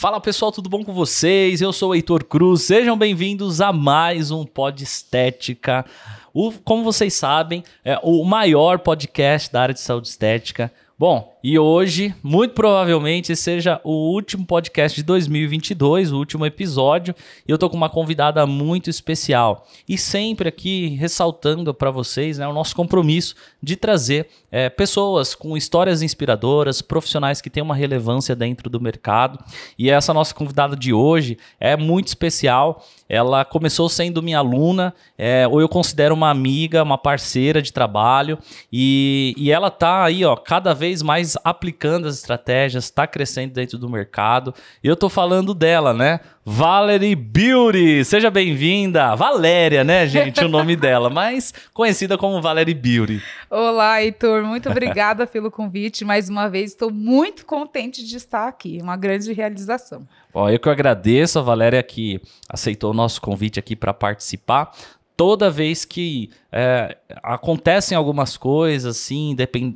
Fala pessoal, tudo bom com vocês? Eu sou o Heitor Cruz, sejam bem-vindos a mais um Pod Estética. Como vocês sabem, é o maior podcast da área de saúde estética. Bom, e hoje, muito provavelmente, seja o último podcast de 2022, o último episódio, e eu tô com uma convidada muito especial. E sempre aqui ressaltando para vocês, né, o nosso compromisso de trazer pessoas com histórias inspiradoras, profissionais que têm uma relevância dentro do mercado. E essa nossa convidada de hoje é muito especial. Ela começou sendo minha aluna, ou eu considero uma amiga, uma parceira de trabalho, e ela tá aí, ó, cada vez mais aplicando as estratégias, está crescendo dentro do mercado. E eu tô falando dela, né? Valerie Beauty, seja bem-vinda. Valéria, né, gente, o nome dela, mas conhecida como Valerie Beauty. Olá, Heitor, muito obrigada pelo convite. Mais uma vez, estou muito contente de estar aqui, uma grande realização. Ó, eu que agradeço a Valéria que aceitou o nosso convite aqui para participar. Toda vez que acontecem algumas coisas, assim,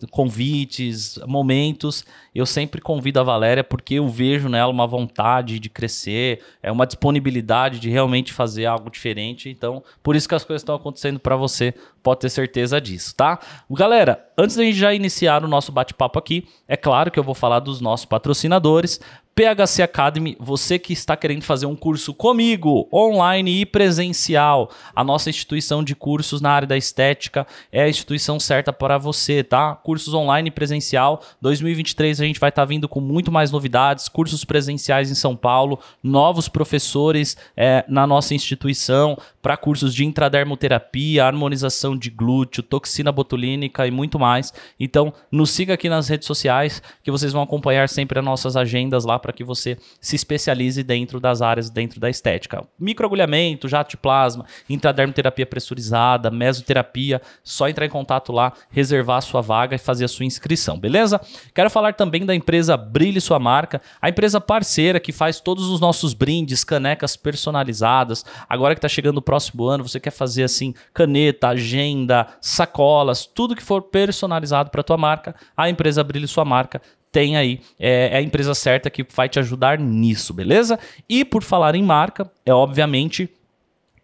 convites, momentos, eu sempre convido a Valéria porque eu vejo nela uma vontade de crescer, uma disponibilidade de realmente fazer algo diferente. Então, por isso que as coisas estão acontecendo para você, pode ter certeza disso, tá? Galera, antes da gente já iniciar o nosso bate-papo aqui, é claro que eu vou falar dos nossos patrocinadores. PHC Academy, você que está querendo fazer um curso comigo, online e presencial, a nossa instituição de cursos na área da estética é a instituição certa para você, tá? Cursos online e presencial, 2023 a gente vai estar vindo com muito mais novidades, cursos presenciais em São Paulo, novos professores na nossa instituição, para cursos de intradermoterapia, harmonização de glúteo, toxina botulínica e muito mais. Então, nos siga aqui nas redes sociais, que vocês vão acompanhar sempre as nossas agendas lá, para que você se especialize dentro das áreas dentro da estética. Microagulhamento, jato de plasma, intradermoterapia pressurizada, mesoterapia, só entrar em contato lá, reservar a sua vaga e fazer a sua inscrição, beleza? Quero falar também da empresa Brilhe Sua Marca, a empresa parceira que faz todos os nossos brindes, canecas personalizadas. Agora que está chegando o próximo ano, você quer fazer assim, caneta, agenda, sacolas, tudo que for personalizado para tua marca, a empresa Brilhe Sua Marca tem aí, é a empresa certa que vai te ajudar nisso, beleza? E por falar em marca, obviamente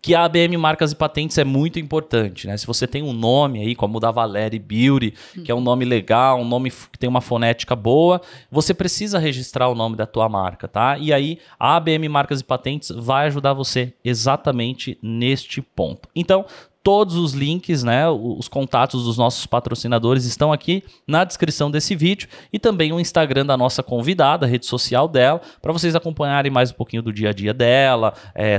que a ABM Marcas e Patentes é muito importante, né? Se você tem um nome aí, como o da Valerie Beauty, que é um nome legal, um nome que tem uma fonética boa, você precisa registrar o nome da tua marca, tá? E aí, a ABM Marcas e Patentes vai ajudar você exatamente neste ponto. Então, todos os links, né, os contatos dos nossos patrocinadores estão aqui na descrição desse vídeo e também o Instagram da nossa convidada, a rede social dela, para vocês acompanharem mais um pouquinho do dia a dia dela,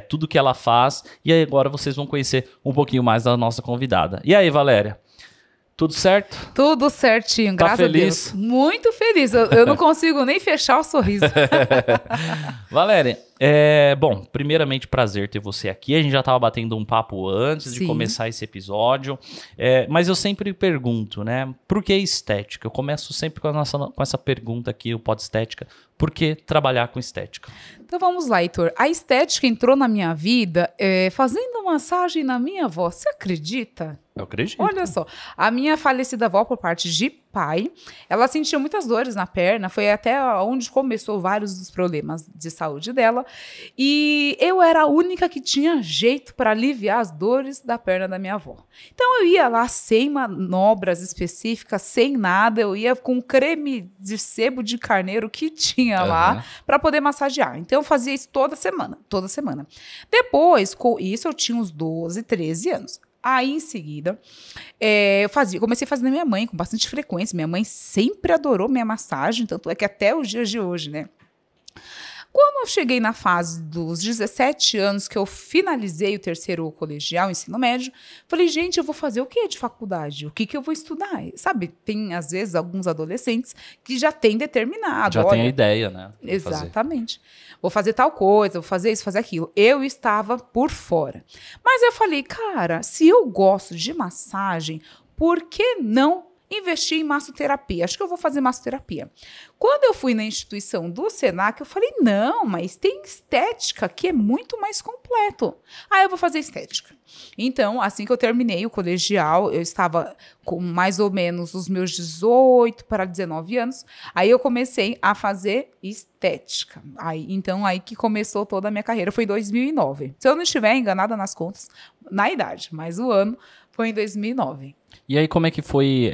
tudo que ela faz. E aí agora vocês vão conhecer um pouquinho mais da nossa convidada. E aí, Valéria? Tudo certo? Tudo certinho, graças a Deus. Muito feliz. Eu não consigo nem fechar o sorriso. Valéria, bom, primeiramente prazer ter você aqui. A gente já estava batendo um papo antes de começar esse episódio, mas eu sempre pergunto, né? Por que estética? Eu começo sempre com essa pergunta aqui, o Pod Estética. Por que trabalhar com estética? Então vamos lá, Heitor. A estética entrou na minha vida fazendo massagem na minha avó. Você acredita? Eu acredito. Olha só, a minha falecida avó por parte de pai, ela sentia muitas dores na perna, foi até onde começou vários dos problemas de saúde dela, e eu era a única que tinha jeito para aliviar as dores da perna da minha avó. Então eu ia lá sem manobras específicas, sem nada, eu ia com creme de sebo de carneiro que tinha lá para poder massagear. Então eu fazia isso toda semana. Depois, com isso eu tinha uns 12, 13 anos. Aí, em seguida, comecei a fazer na minha mãe com bastante frequência. Minha mãe sempre adorou minha massagem, tanto é que até os dias de hoje, né? Quando eu cheguei na fase dos 17 anos, que eu finalizei o terceiro colegial, ensino médio, falei, gente, eu vou fazer o quê de faculdade? O que eu vou estudar? Sabe, tem, às vezes, alguns adolescentes que já têm determinado. Já tem a ideia, né? Exatamente. Vou fazer tal coisa, vou fazer isso, fazer aquilo. Eu estava por fora. Mas eu falei, cara, se eu gosto de massagem, por que não investi em massoterapia. Acho que eu vou fazer massoterapia. Quando eu fui na instituição do Senac, eu falei, não, mas tem estética que é muito mais completo. Eu vou fazer estética. Então, assim que eu terminei o colegial, eu estava com mais ou menos os meus 18 para 19 anos, aí eu comecei a fazer estética. Então, aí que começou toda a minha carreira, foi em 2009. Se eu não estiver enganada nas contas, na idade, mas o ano foi em 2009. E aí, como é que foi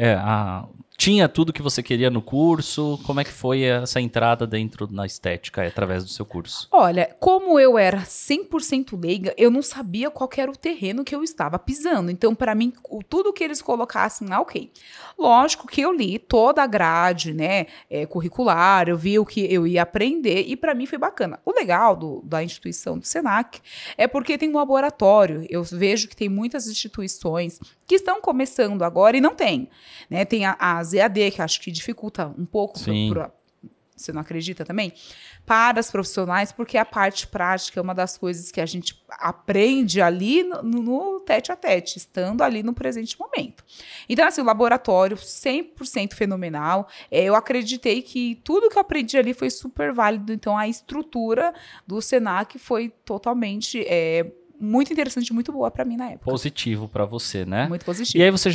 Tinha tudo que você queria no curso? Como é que foi essa entrada dentro na estética através do seu curso? Olha, como eu era 100% leiga, eu não sabia qual que era o terreno que eu estava pisando. Então, para mim, tudo que eles colocassem, ok. Lógico que eu li toda a grade, né, curricular, eu vi o que eu ia aprender e para mim foi bacana. O legal da instituição do Senac é porque tem um laboratório. Eu vejo que tem muitas instituições que estão começando agora e não tem, né? Tem as EAD, que acho que dificulta um pouco, você não acredita também? Para as profissionais, porque a parte prática é uma das coisas que a gente aprende ali no tete-a-tete, estando ali no presente momento. Então, assim, o laboratório 100% fenomenal. Eu acreditei que tudo que eu aprendi ali foi super válido. Então, a estrutura do Senac foi totalmente muito interessante, muito boa para mim na época. Positivo para você, né? Muito positivo. E aí você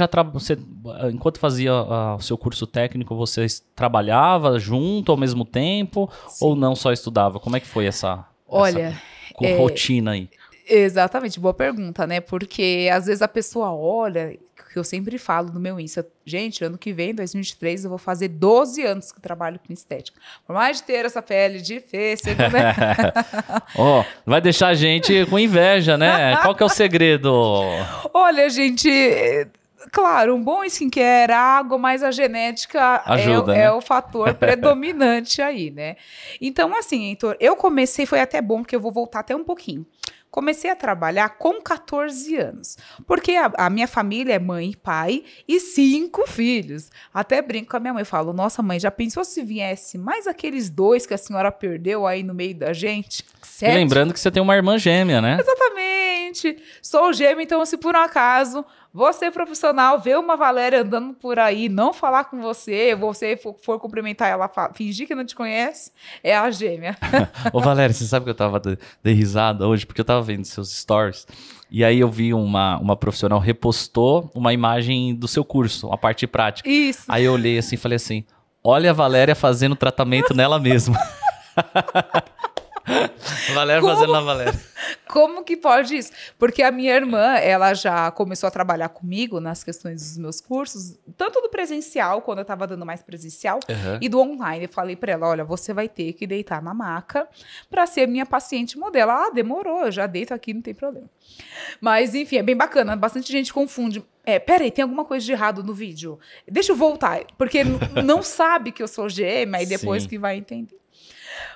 enquanto fazia o seu curso técnico, você trabalhava junto ao mesmo tempo? Sim. Ou não só estudava? Como é que foi essa rotina aí? Exatamente, boa pergunta, né? Porque às vezes a pessoa olha, que eu sempre falo no meu Insta, gente, ano que vem, 2023, eu vou fazer 12 anos que trabalho com estética. Por mais de ter essa pele de fêssego, né? Vai deixar a gente com inveja, né? Qual que é o segredo? Olha, gente, claro, um bom skincare, água, mas a genética ajuda, é o fator predominante aí, né? Então, assim, Heitor, eu comecei, foi até bom, porque eu vou voltar até um pouquinho. Comecei a trabalhar com 14 anos, porque a minha família é mãe e pai e 5 filhos. Até brinco com a minha mãe, falo, nossa mãe, já pensou se viesse mais aqueles 2 que a senhora perdeu aí no meio da gente? 7? E lembrando que você tem uma irmã gêmea, né? Exatamente. Sou gêmea, então se por um acaso você profissional vê uma Valéria andando por aí, não falar com você for cumprimentar ela, fingir que não te conhece, é a gêmea. Ô Valéria, você sabe que eu tava dei risada hoje, porque eu tava vendo seus stories, e aí eu vi uma profissional repostou uma imagem do seu curso, uma parte prática. Isso. Aí eu olhei assim e falei assim, olha a Valéria fazendo tratamento nela mesma. Valéria fazendo na Valéria. Como que pode isso? Porque a minha irmã, ela já começou a trabalhar comigo nas questões dos meus cursos, tanto do presencial, quando eu estava dando mais presencial, e do online. Eu falei para ela, olha, você vai ter que deitar na maca para ser minha paciente modelo. Demorou, eu já deito aqui, não tem problema. Mas, enfim, é bem bacana. Bastante gente confunde. Peraí, tem alguma coisa de errado no vídeo? Deixa eu voltar, porque não sabe que eu sou gêmea e depois que vai entender.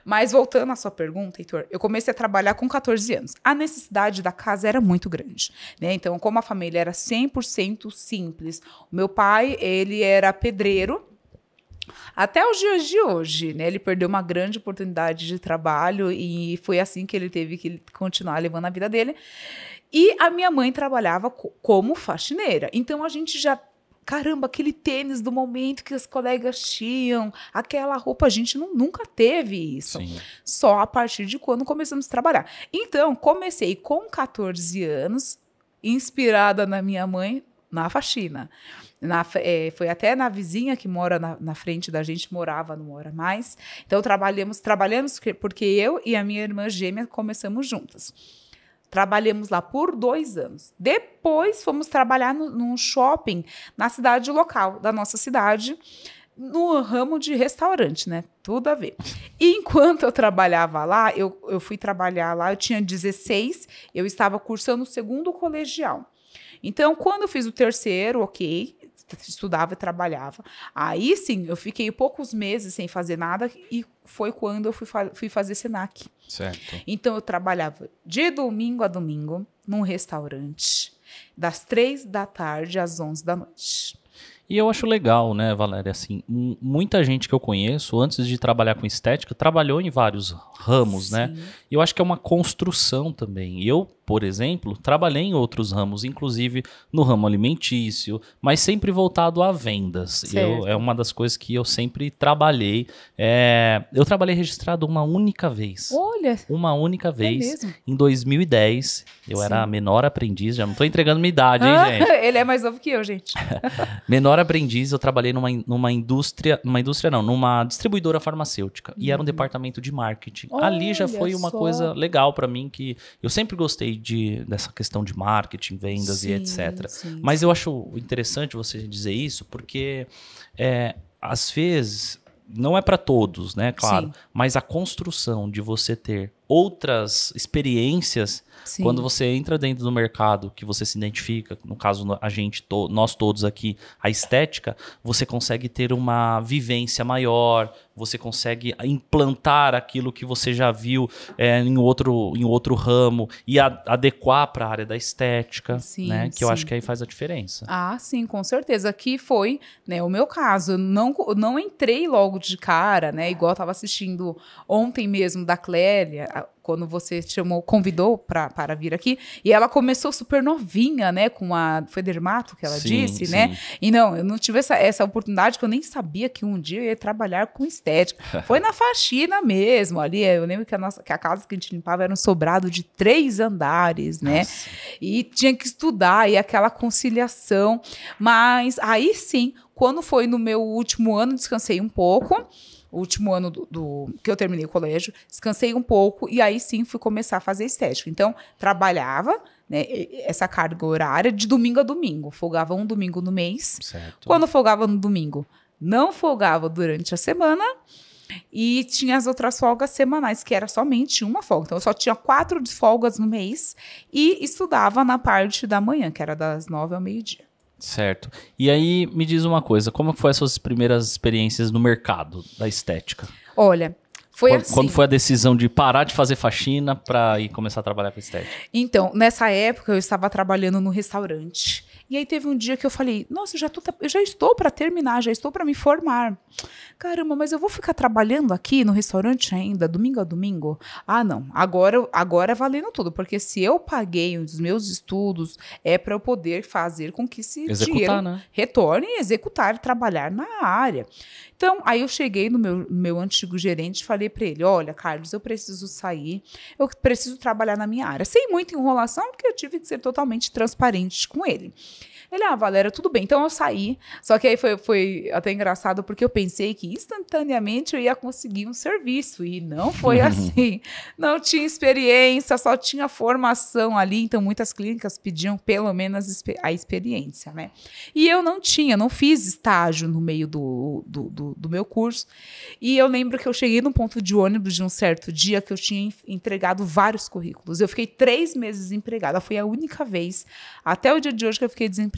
Mas voltando à sua pergunta, Heitor, eu comecei a trabalhar com 14 anos. A necessidade da casa era muito grande, né? Então, como a família era 100% simples, o meu pai, ele era pedreiro, até os dias de hoje, né? Ele perdeu uma grande oportunidade de trabalho e foi assim que ele teve que continuar levando a vida dele. E a minha mãe trabalhava como faxineira. Então, a gente já... Caramba, aquele tênis do momento que as colegas tinham, aquela roupa, a gente nunca teve isso. Sim. Só a partir de quando começamos a trabalhar. Então, comecei com 14 anos, inspirada na minha mãe, na faxina. Foi até na vizinha que mora na frente da gente, morava, não mora mais. Então, trabalhamos porque eu e a minha irmã gêmea começamos juntas. Trabalhamos lá por 2 anos. Depois fomos trabalhar num shopping na cidade local da nossa cidade, no ramo de restaurante, né? Tudo a ver. E enquanto eu trabalhava lá, eu fui trabalhar lá, eu tinha 16, eu estava cursando o 2º colegial. Então, quando eu fiz o 3º, ok, estudava e trabalhava. Aí, sim, eu fiquei poucos meses sem fazer nada e foi quando eu fui fazer Senac. Certo. Então, eu trabalhava de domingo a domingo num restaurante, das 3 da tarde às 11 da noite. E eu acho legal, né, Valéria, assim, muita gente que eu conheço, antes de trabalhar com estética, trabalhou em vários ramos, né? E eu acho que é uma construção também. E eu por exemplo, trabalhei em outros ramos, inclusive no ramo alimentício, mas sempre voltado a vendas. É uma das coisas que eu sempre trabalhei. Eu trabalhei registrado uma única vez. Olha! Uma única vez. Mesmo? Em 2010. Eu era menor aprendiz, já não tô entregando minha idade, hein, gente? Ele é mais novo que eu, gente. Menor aprendiz, eu trabalhei numa distribuidora farmacêutica. E era um departamento de marketing. Ali já foi uma coisa legal pra mim, que eu sempre gostei dessa questão de marketing, vendas e etc. Mas eu acho interessante você dizer isso, porque às vezes não é para todos, né? Claro. Mas a construção de você ter outras experiências, quando você entra dentro do mercado, que você se identifica, no caso nós todos aqui, a estética, você consegue ter uma vivência maior, você consegue implantar aquilo que você já viu em outro ramo e adequar para a área da estética, né? Que eu acho que aí faz a diferença. Ah, sim, com certeza. Aqui foi, né, o meu caso. Eu não entrei logo de cara, né? Igual eu estava assistindo ontem mesmo da Clélia, quando você convidou para vir aqui, e ela começou super novinha, né, foi dermato que ela disse, né, e eu não tive essa oportunidade, que eu nem sabia que um dia eu ia trabalhar com estética, foi na faxina mesmo, ali, eu lembro que a casa que a gente limpava era um sobrado de 3 andares, né, e tinha que estudar, e aquela conciliação, mas aí sim, quando foi no meu último ano, descansei um pouco, o último ano que eu terminei o colégio, descansei um pouco e aí sim fui começar a fazer estética. Então, trabalhava, né, essa carga horária de domingo a domingo. Folgava um domingo no mês. Certo. Quando folgava no domingo, não folgava durante a semana. E tinha as outras folgas semanais, que era somente uma folga. Então, eu só tinha 4 folgas no mês e estudava na parte da manhã, que era das 9 ao meio-dia. Certo. E aí, me diz uma coisa, como foi as suas primeiras experiências no mercado da estética? Olha, foi assim. Quando foi a decisão de parar de fazer faxina para ir começar a trabalhar com estética? Então, nessa época, eu estava trabalhando no restaurante. E aí teve um dia que eu falei, nossa, eu já estou para terminar, já estou para me formar. Caramba, mas eu vou ficar trabalhando aqui no restaurante ainda, domingo a domingo? Ah, não, agora é valendo tudo, porque se eu paguei os meus estudos, é para eu poder fazer com que esse dinheiro, né, retorne e executar, trabalhar na área. Então, aí eu cheguei no meu antigo gerente e falei para ele, olha, Carlos, eu preciso sair, eu preciso trabalhar na minha área. Sem muita enrolação, porque eu tive que ser totalmente transparente com ele. Ele, Valéria, tudo bem. Então eu saí, só que aí foi até engraçado, porque eu pensei que instantaneamente eu ia conseguir um serviço, e não foi assim. Não tinha experiência, só tinha formação ali, então muitas clínicas pediam pelo menos a experiência, né? E eu não fiz estágio no meio do meu curso, e eu lembro que eu cheguei num ponto de ônibus de um certo dia que eu tinha entregado vários currículos. Eu fiquei 3 meses desempregada, foi a única vez, até o dia de hoje, que eu fiquei desempregada.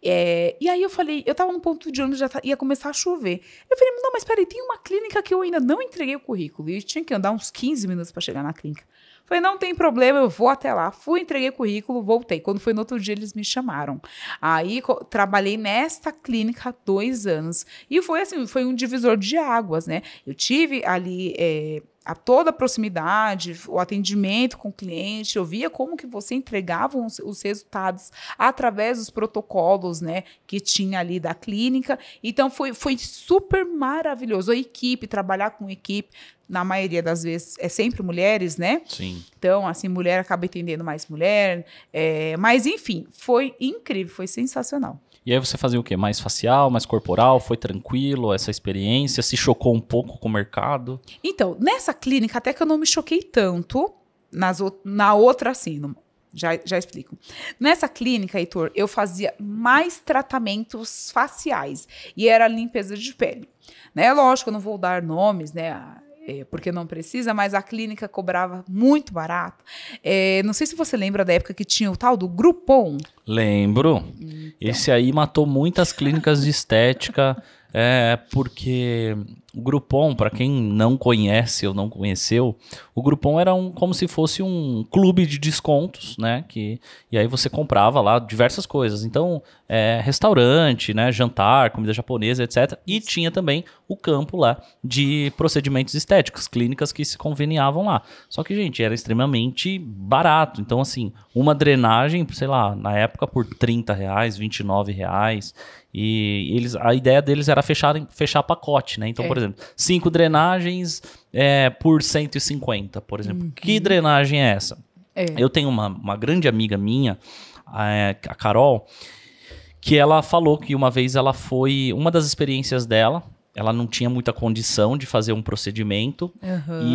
E aí eu falei, eu tava no ponto de ônibus, ia começar a chover. Eu falei, não, mas peraí, tem uma clínica que eu ainda não entreguei o currículo. E tinha que andar uns 15 minutos para chegar na clínica. Falei, não tem problema, eu vou até lá. Fui, entreguei o currículo, voltei. Quando foi no outro dia, eles me chamaram. Aí trabalhei nesta clínica há 2 anos. E foi assim, foi um divisor de águas, né? Eu tive ali toda a proximidade, o atendimento com o cliente, eu via como que você entregava os resultados através dos protocolos, né, que tinha ali da clínica. Então, foi super maravilhoso. A equipe, trabalhar com equipe, na maioria das vezes, é sempre mulheres, né? Sim. Então, assim, mulher acaba entendendo mais mulher. Mas, enfim, foi incrível, foi sensacional. E aí você fazia o quê? Mais facial, mais corporal? Foi tranquilo essa experiência? Se chocou um pouco com o mercado? Então, nessa clínica, até que eu não me choquei tanto. Na outra, assim, já explico. Nessa clínica, Heitor, eu fazia mais tratamentos faciais. E era limpeza de pele. Né? Lógico, eu não vou dar nomes, né? Porque não precisa, mas a clínica cobrava muito barato. Não sei se você lembra da época que tinha o tal do Groupon. Lembro. Então. Esse aí matou muitas clínicas de estética, porque O Groupon, para quem não conhece ou não conheceu, o Groupon era como se fosse um clube de descontos, né? E aí você comprava lá diversas coisas. Então, restaurante, né? Jantar, comida japonesa, etc. E tinha também o campo lá de procedimentos estéticos, clínicas que se conveniavam lá. Só que, gente, era extremamente barato. Então, assim, uma drenagem, sei lá, na época por R$30, R$29. E a ideia deles era fechar pacote, né? Então, por exemplo, 5 drenagens por 150, por exemplo. Que drenagem é essa? Eu tenho uma grande amiga minha, a Carol, que ela falou que uma vez ela foi... Uma das experiências dela, ela não tinha muita condição de fazer um procedimento,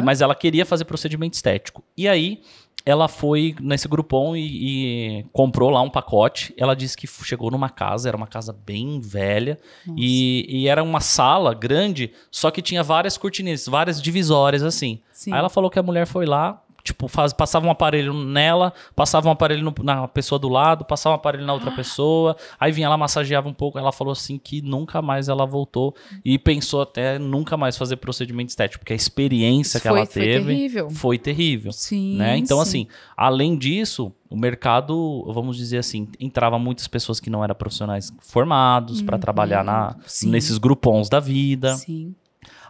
mas ela queria fazer procedimento estético. E aí... ela foi nesse Groupon e comprou lá um pacote. Ela disse que chegou numa casa, era uma casa bem velha. E era uma sala grande, só que tinha várias cortinas, várias divisórias assim. Sim. Aí ela falou que a mulher foi lá, tipo, passava um aparelho nela, passava um aparelho na pessoa do lado, passava um aparelho na outra pessoa, aí vinha lá, massageava um pouco. Ela falou assim que nunca mais ela voltou e pensou até nunca mais fazer procedimento estético, porque a experiência que ela teve foi terrível. Sim, né? Então, assim, além disso, o mercado, vamos dizer assim, entrava muitas pessoas que não eram profissionais formados para trabalhar nesses Groupons da vida. Sim.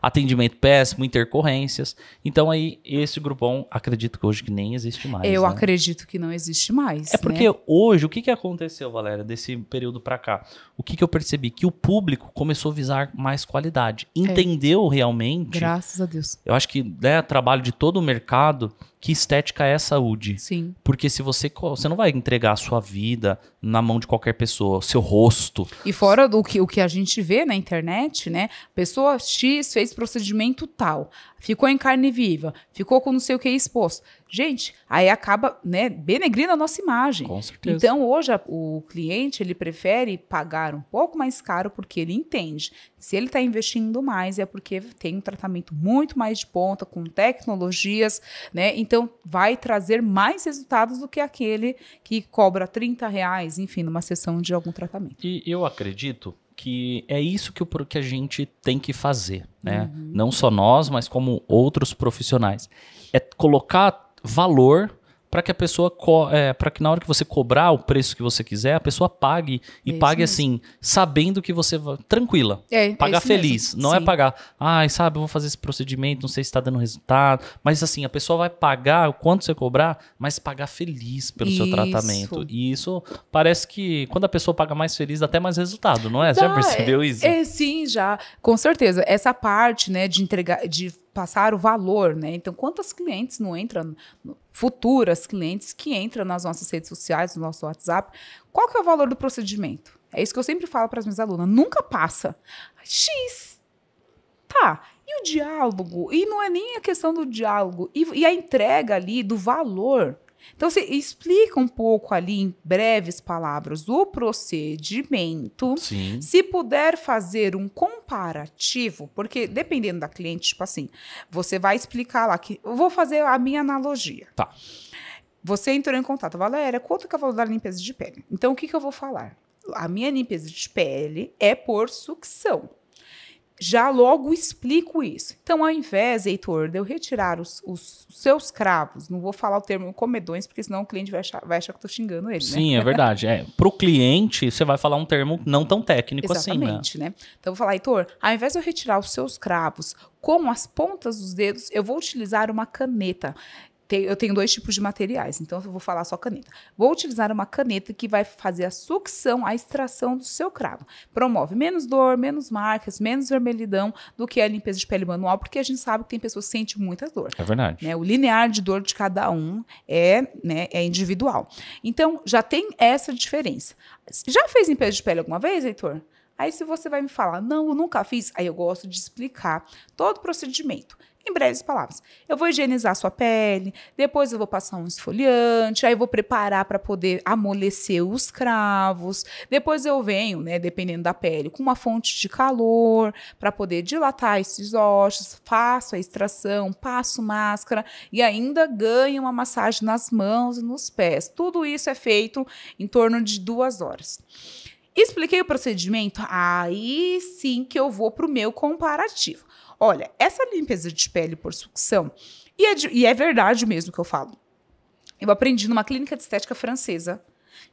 Atendimento péssimo, intercorrências. Então aí, esse Groupon, acredito que hoje que nem existe mais. Eu acredito que não existe mais. É porque hoje, o que aconteceu, Valéria, desse período pra cá? O que eu percebi? Que o público começou a visar mais qualidade. Entendeu realmente... Graças a Deus. Eu acho que trabalho de todo o mercado, que estética é saúde. Sim. Porque se você não vai entregar a sua vida na mão de qualquer pessoa, o seu rosto. E fora do que a gente vê na internet, né? Pessoa X fez procedimento tal, ficou em carne viva, ficou com não sei o que exposto. Gente, aí acaba, né, denegrindo a nossa imagem. Com certeza. Então, hoje, o cliente, ele prefere pagar um pouco mais caro porque ele entende. Se ele está investindo mais, é porque tem um tratamento muito mais de ponta, com tecnologias, né? Então, vai trazer mais resultados do que aquele que cobra R$30, enfim, numa sessão de algum tratamento. E eu acredito que é isso que a gente tem que fazer, né? Não só nós, mas como outros profissionais. É colocar valor para que a pessoa, para que na hora que você cobrar o preço que você quiser, a pessoa pague e pague assim, sabendo que você vai tranquila, pagar feliz, não é pagar, sabe, eu vou fazer esse procedimento, não sei se está dando resultado, mas assim, a pessoa vai pagar o quanto você cobrar, mas pagar feliz pelo seu tratamento. E isso parece que quando a pessoa paga mais feliz, dá até mais resultado, não é? Você já percebeu isso? Sim, já, com certeza. Essa parte, né, de entregar, de passar o valor, né? Então, quantas clientes não entram, futuras clientes que entram nas nossas redes sociais, no nosso WhatsApp, qual que é o valor do procedimento? É isso que eu sempre falo para as minhas alunas, nunca passa. X. Tá, e o diálogo? E não é nem a questão do diálogo, e a entrega ali do valor. Então, você explica um pouco ali, em breves palavras, o procedimento. Sim. Se puder fazer um comparativo, porque dependendo da cliente, tipo assim, você vai explicar lá, que eu vou fazer a minha analogia. Tá. Você entrou em contato, Valéria, quanto que eu vou dar limpeza de pele? Então, o que eu vou falar? A minha limpeza de pele é por sucção. Já logo explico isso. Então, ao invés, Heitor, de eu retirar os seus cravos, não vou falar o termo comedões, porque senão o cliente vai achar que eu estou xingando ele. Sim, né? É verdade. Para o cliente, você vai falar um termo não tão técnico assim, né? Exatamente, né? Então, eu vou falar, Heitor, ao invés de eu retirar os seus cravos com as pontas dos dedos, eu vou utilizar uma caneta. Eu tenho 2 tipos de materiais, então eu vou falar só caneta. Vou utilizar uma caneta que vai fazer a sucção, a extração do seu cravo. Promove menos dor, menos marcas, menos vermelhidão do que a limpeza de pele manual, porque a gente sabe que tem pessoas que sentem muita dor. É verdade. Né? O linear de dor de cada um é individual. Então, já tem essa diferença. Já fez limpeza de pele alguma vez, Heitor? Aí, se você vai me falar, não, eu nunca fiz, aí eu gosto de explicar todo o procedimento. Em breves palavras, eu vou higienizar a sua pele, depois eu vou passar um esfoliante, aí eu vou preparar para poder amolecer os cravos, depois eu venho, né, dependendo da pele, com uma fonte de calor para poder dilatar esses ossos, faço a extração, passo máscara e ainda ganho uma massagem nas mãos e nos pés. Tudo isso é feito em torno de 2 horas. Expliquei o procedimento, aí sim que eu vou para o meu comparativo. Olha, essa limpeza de pele por sucção, e é verdade mesmo que eu falo, eu aprendi numa clínica de estética francesa,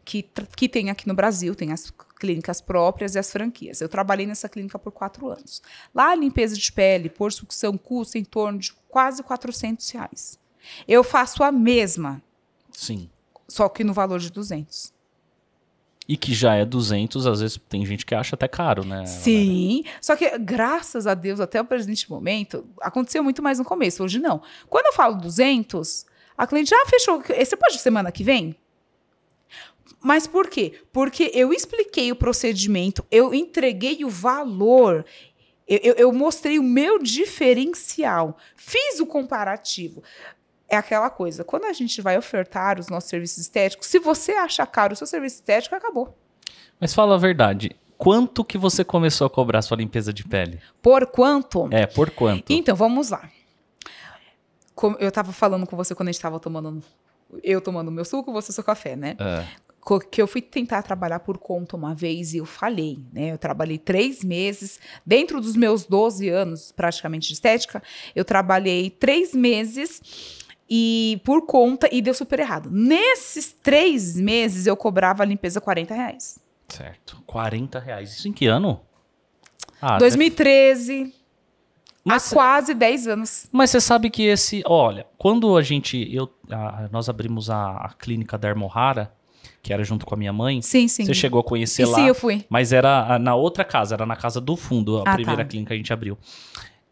que tem aqui no Brasil, tem as clínicas próprias e as franquias. Eu trabalhei nessa clínica por 4 anos. Lá a limpeza de pele por sucção custa em torno de quase R$400. Eu faço a mesma, Sim. só que no valor de 200. E que já é 200, às vezes tem gente que acha até caro, né? Sim, só que graças a Deus, até o presente momento, aconteceu muito mais no começo, hoje não. Quando eu falo 200, a cliente já fechou. Você pode semana que vem? Mas por quê? Porque eu expliquei o procedimento, eu entreguei o valor, eu mostrei o meu diferencial, fiz o comparativo. É aquela coisa, quando a gente vai ofertar os nossos serviços estéticos, se você acha caro o seu serviço estético, acabou. Mas fala a verdade, quanto que você começou a cobrar sua limpeza de pele? Por quanto? Por quanto? Então, vamos lá. Eu estava falando com você quando a gente estava tomando meu suco, você seu café, né? Que eu fui tentar trabalhar por conta uma vez e eu falhei, né? Eu trabalhei 3 meses, dentro dos meus 12 anos praticamente de estética, eu trabalhei 3 meses e por conta, e deu super errado. Nesses 3 meses eu cobrava a limpeza R$40. Certo, R$40. Isso em que ano? 2013, há quase 10 anos. Mas você sabe que olha, quando nós abrimos a clínica da Hermohara, que era junto com a minha mãe. Sim. Você chegou a conhecer lá. Sim, eu fui. Mas era na outra casa, era na casa do fundo, a primeira clínica que a gente abriu.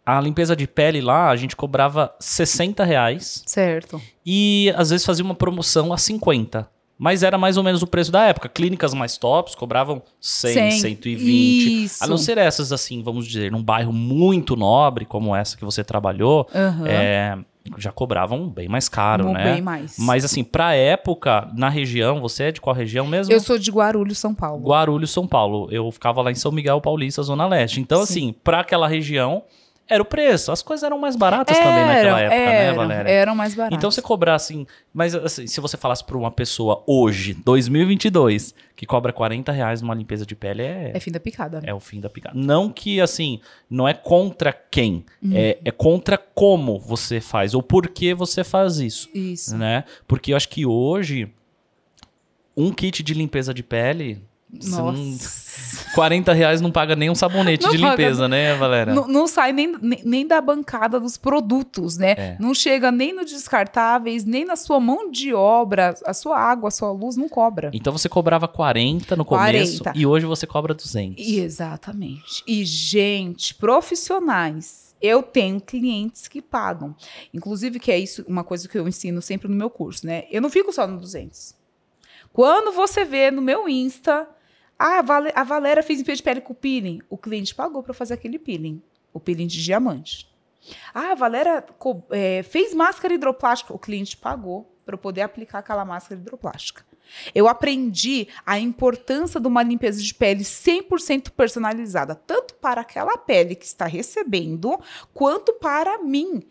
A limpeza de pele lá, a gente cobrava R$60. Certo. E às vezes fazia uma promoção a 50. Mas era mais ou menos o preço da época. Clínicas mais tops cobravam 100, 120. Isso. A não ser essas, assim, vamos dizer, num bairro muito nobre, como essa que você trabalhou, já cobravam bem mais caro, né? Bem mais. Mas assim, pra época, na região, você é de qual região mesmo? Eu sou de Guarulhos, São Paulo. Guarulhos, São Paulo. Eu ficava lá em São Miguel Paulista, Zona Leste. Então, assim, pra aquela região, era o preço. As coisas eram mais baratas também naquela época, né, Valéria? Eram mais baratas. Então, você cobrar assim... Mas assim, se você falasse pra uma pessoa hoje, 2022, que cobra R$40 numa limpeza de pele, é fim da picada. É o fim da picada. Não que, assim, não é contra quem. É contra como você faz, ou por que você faz isso. Isso. Né? Porque eu acho que hoje, um kit de limpeza de pele... Nossa. R$40 não paga nem um sabonete de limpeza, né, Valéria? Não sai nem da bancada dos produtos, né? Não chega nem no descartáveis, nem na sua mão de obra. A sua água, a sua luz não cobra. Então você cobrava 40 no começo e hoje você cobra 200. Exatamente. E, gente, profissionais, eu tenho clientes que pagam. Inclusive, que é isso, uma coisa que eu ensino sempre no meu curso, né? Eu não fico só no 200. Quando você vê no meu Insta... a Valéria fez limpeza de pele com peeling. O cliente pagou para fazer aquele peeling. O peeling de diamante. A Valéria fez máscara hidroplástica. O cliente pagou para eu poder aplicar aquela máscara hidroplástica. Eu aprendi a importância de uma limpeza de pele 100% personalizada. Tanto para aquela pele que está recebendo, quanto para mim.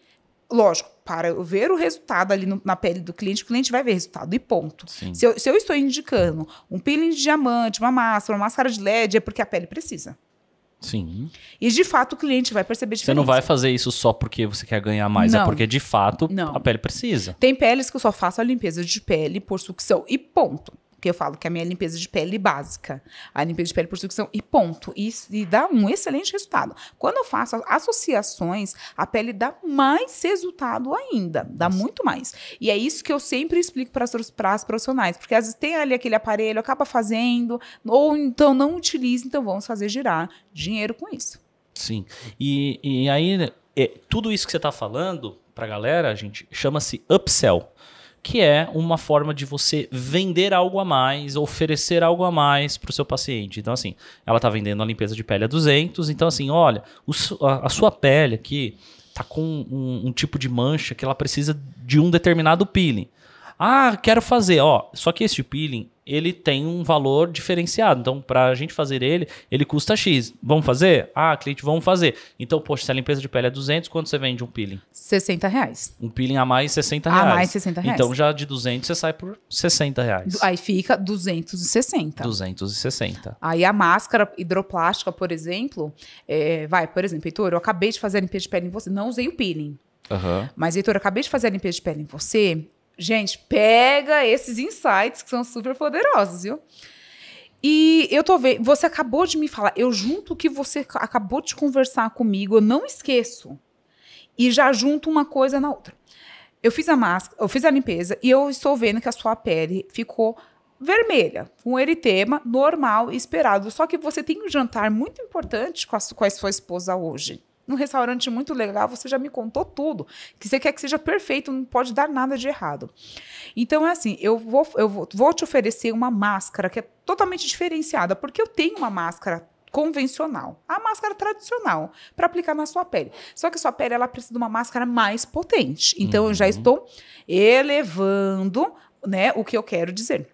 Lógico, para eu ver o resultado ali na pele do cliente, o cliente vai ver resultado e ponto. Se eu estou indicando um peeling de diamante, uma máscara de LED, é porque a pele precisa. Sim. E de fato o cliente vai perceber diferença. Você não vai fazer isso só porque você quer ganhar mais, não. É porque de fato a pele precisa. Tem peles que eu só faço a limpeza de pele por sucção e ponto. Que eu falo que é a minha limpeza de pele básica. A limpeza de pele por sucção e ponto. E dá um excelente resultado. Quando eu faço associações, a pele dá mais resultado ainda. Dá muito mais. E é isso que eu sempre explico para as profissionais. Porque às vezes tem ali aquele aparelho, acaba fazendo, ou então não utiliza, então vamos fazer girar dinheiro com isso. Sim. E aí, tudo isso que você está falando para a galera, gente, chama-se upsell. Que é uma forma de você vender algo a mais, oferecer algo a mais para o seu paciente. Então, assim, ela está vendendo a limpeza de pele a 200, então, assim, olha, a sua pele aqui está com um tipo de mancha que ela precisa de um determinado peeling. Ah, quero fazer, ó. Só que esse peeling, ele tem um valor diferenciado. Então, pra gente fazer ele custa X. Vamos fazer? Ah, cliente, vamos fazer. Então, poxa, se a limpeza de pele é 200, quanto você vende um peeling? R$60. Um peeling a mais, R$60. A mais, R$60. Então, já de 200, você sai por R$60. Aí fica 260. 260. Aí a máscara hidroplástica, por exemplo, por exemplo, Heitor, eu acabei de fazer a limpeza de pele em você, não usei o peeling. Uhum. Mas, Heitor, eu acabei de fazer a limpeza de pele em você. Gente, pega esses insights que são super poderosos, viu? E eu tô vendo, você acabou de me falar, eu junto o que você acabou de conversar comigo, eu não esqueço. E já junto uma coisa na outra. Eu fiz a máscara, eu fiz a limpeza e eu estou vendo que a sua pele ficou vermelha, com eritema normal e esperado. Só que você tem um jantar muito importante com a sua esposa hoje. Num restaurante muito legal, você já me contou tudo. Que você quer que seja perfeito, não pode dar nada de errado. Então, é assim, eu vou te oferecer uma máscara que é totalmente diferenciada, porque eu tenho uma máscara convencional, a máscara tradicional, para aplicar na sua pele. Só que a sua pele, ela precisa de uma máscara mais potente. Então, eu já estou elevando, né, o que eu quero dizer.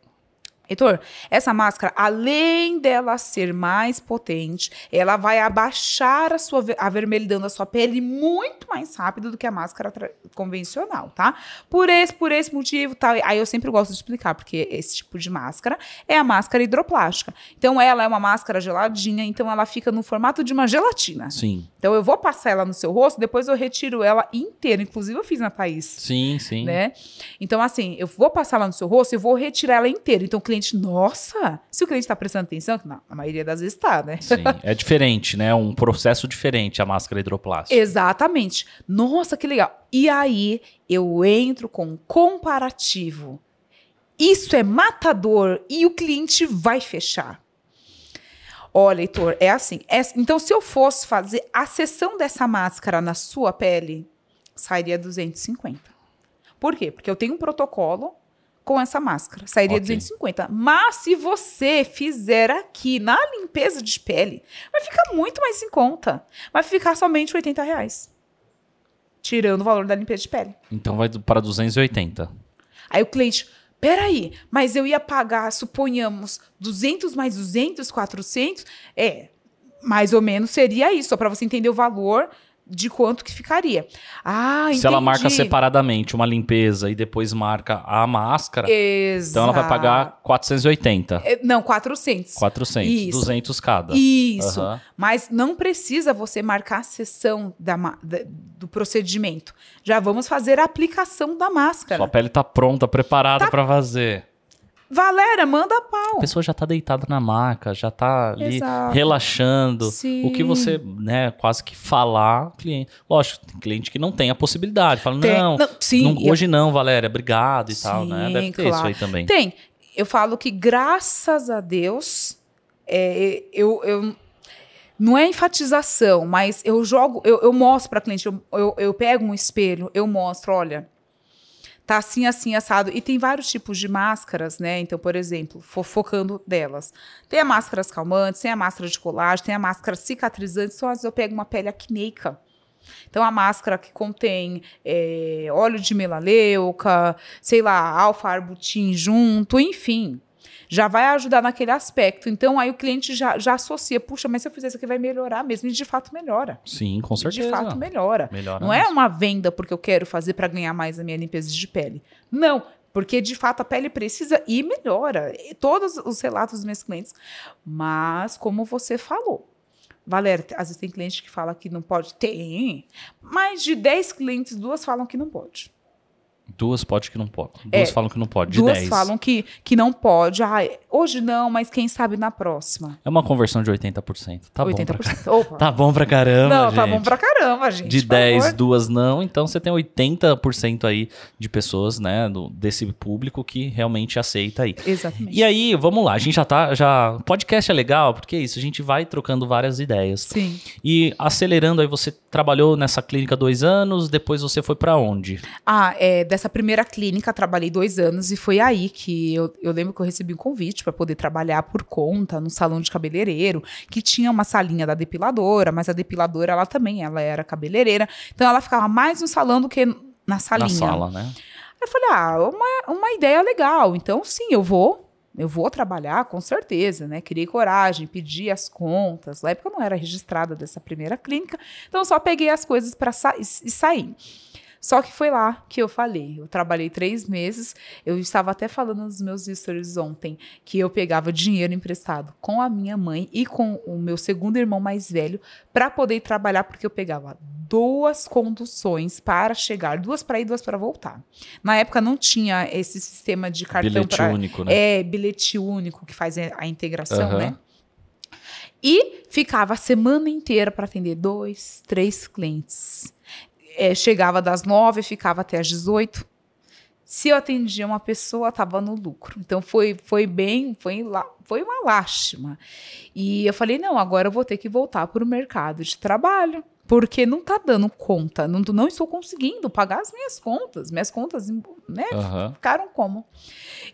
Heitor, essa máscara, além dela ser mais potente, ela vai abaixar a vermelhidão da sua pele muito mais rápido do que a máscara convencional, tá? Por esse motivo, tá? Aí eu sempre gosto de explicar, porque esse tipo de máscara é a máscara hidroplástica. Então, ela é uma máscara geladinha, então ela fica no formato de uma gelatina. Sim. Então, eu vou passar ela no seu rosto, depois eu retiro ela inteira. Inclusive, eu fiz na Thaís. Sim, sim. Né? Então, assim, eu vou passar ela no seu rosto e vou retirar ela inteira. Então, o cliente, nossa, se o cliente está prestando atenção, que na maioria das vezes está, né? Sim, é diferente, né? Um processo diferente a máscara hidroplástica. Exatamente. Nossa, que legal. E aí, eu entro com um comparativo. Isso é matador e o cliente vai fechar. Olha, Heitor, é assim. Então, se eu fosse fazer a sessão dessa máscara na sua pele, sairia 250. Por quê? Porque eu tenho um protocolo com essa máscara. Sairia 250. Mas se você fizer aqui na limpeza de pele, vai ficar muito mais em conta. Vai ficar somente R$80. Tirando o valor da limpeza de pele. Então vai para 280. Aí o cliente, peraí, mas eu ia pagar, suponhamos, 200 mais 200, 400? Mais ou menos seria isso, só para você entender o valor de quanto que ficaria. Ah, entendi. Se ela marca separadamente uma limpeza e depois marca a máscara, exato, então ela vai pagar 480. Não, 400. 400, isso. 200 cada. Isso, Uhum. Mas não precisa você marcar a sessão do procedimento. Já vamos fazer a aplicação da máscara. Sua pele tá pronta, preparada para fazer. Valéria, manda pau. A pessoa já tá deitada na maca, já tá ali Exato. relaxando. Sim. O que você, né, quase que falar, cliente. Lógico, tem cliente que não tem a possibilidade. Fala, hoje não, Valéria, obrigado e tal, né? Deve ter isso aí também. Tem. Eu falo que, graças a Deus, eu não é enfatização, mas eu mostro para cliente, eu pego um espelho, eu mostro, olha, tá assim, assim, assado. E tem vários tipos de máscaras, né? Então, por exemplo, focando delas. Tem a máscaras calmantes, tem a máscara de colágeno, tem a máscara cicatrizante. Então, às vezes eu pego uma pele acneica. Então, a máscara que contém óleo de melaleuca, sei lá, alfa-arbutin junto, enfim. Já vai ajudar naquele aspecto. Então, aí o cliente já associa. Puxa, mas se eu fizer isso aqui vai melhorar mesmo. E de fato melhora. Sim, com certeza. De fato melhora. Não mesmo. É uma venda porque eu quero fazer para ganhar mais a minha limpeza de pele. Não, porque de fato a pele precisa e melhora. Todos os relatos dos meus clientes. Mas, como você falou, Valéria, às vezes tem cliente que fala que não pode. Tem. Mais de 10 clientes, 2 falam que não pode. 2 pode que não pode. 2 falam que não pode, de 2 10. falam que não pode. Hoje não, mas quem sabe na próxima. É uma conversão de 80%. Tá 80%. bom. Tá bom pra caramba, não, gente. tá bom pra caramba, gente. De 10, 2 não. Então você tem 80% aí de pessoas, né, desse público que realmente aceita aí. Exatamente. E aí, vamos lá. A gente podcast é legal, porque é isso. A gente vai trocando várias ideias. Sim. E acelerando aí, você trabalhou nessa clínica 2 anos, depois você foi pra onde? Dessa primeira clínica, trabalhei 2 anos e foi aí que eu lembro que eu recebi um convite para poder trabalhar por conta no salão de cabeleireiro, que tinha uma salinha da depiladora, mas a depiladora, ela era cabeleireira, então ela ficava mais no salão do que na salinha. Na sala, né? Aí eu falei, uma ideia legal, então sim, eu vou trabalhar, com certeza, né? Criei coragem, pedi as contas. Na época eu não era registrada dessa primeira clínica, então eu só peguei as coisas para e sair. Só que foi lá que eu falei. Eu trabalhei 3 meses. Eu estava até falando nos meus stories ontem que eu pegava dinheiro emprestado com a minha mãe e com o meu segundo irmão mais velho para poder trabalhar, porque eu pegava 2 conduções para chegar, 2 para ir, 2 para voltar. Na época não tinha esse sistema de cartão. Bilhete único, né? Bilhete único que faz a integração, né? E ficava a semana inteira para atender 2, 3 clientes. Chegava das 9, ficava até às 18. Se eu atendia uma pessoa, estava no lucro. Então, foi uma lástima. E eu falei, não, agora eu vou ter que voltar para o mercado de trabalho, porque não está dando conta, não estou conseguindo pagar as minhas contas. Minhas contas, né, ficaram como?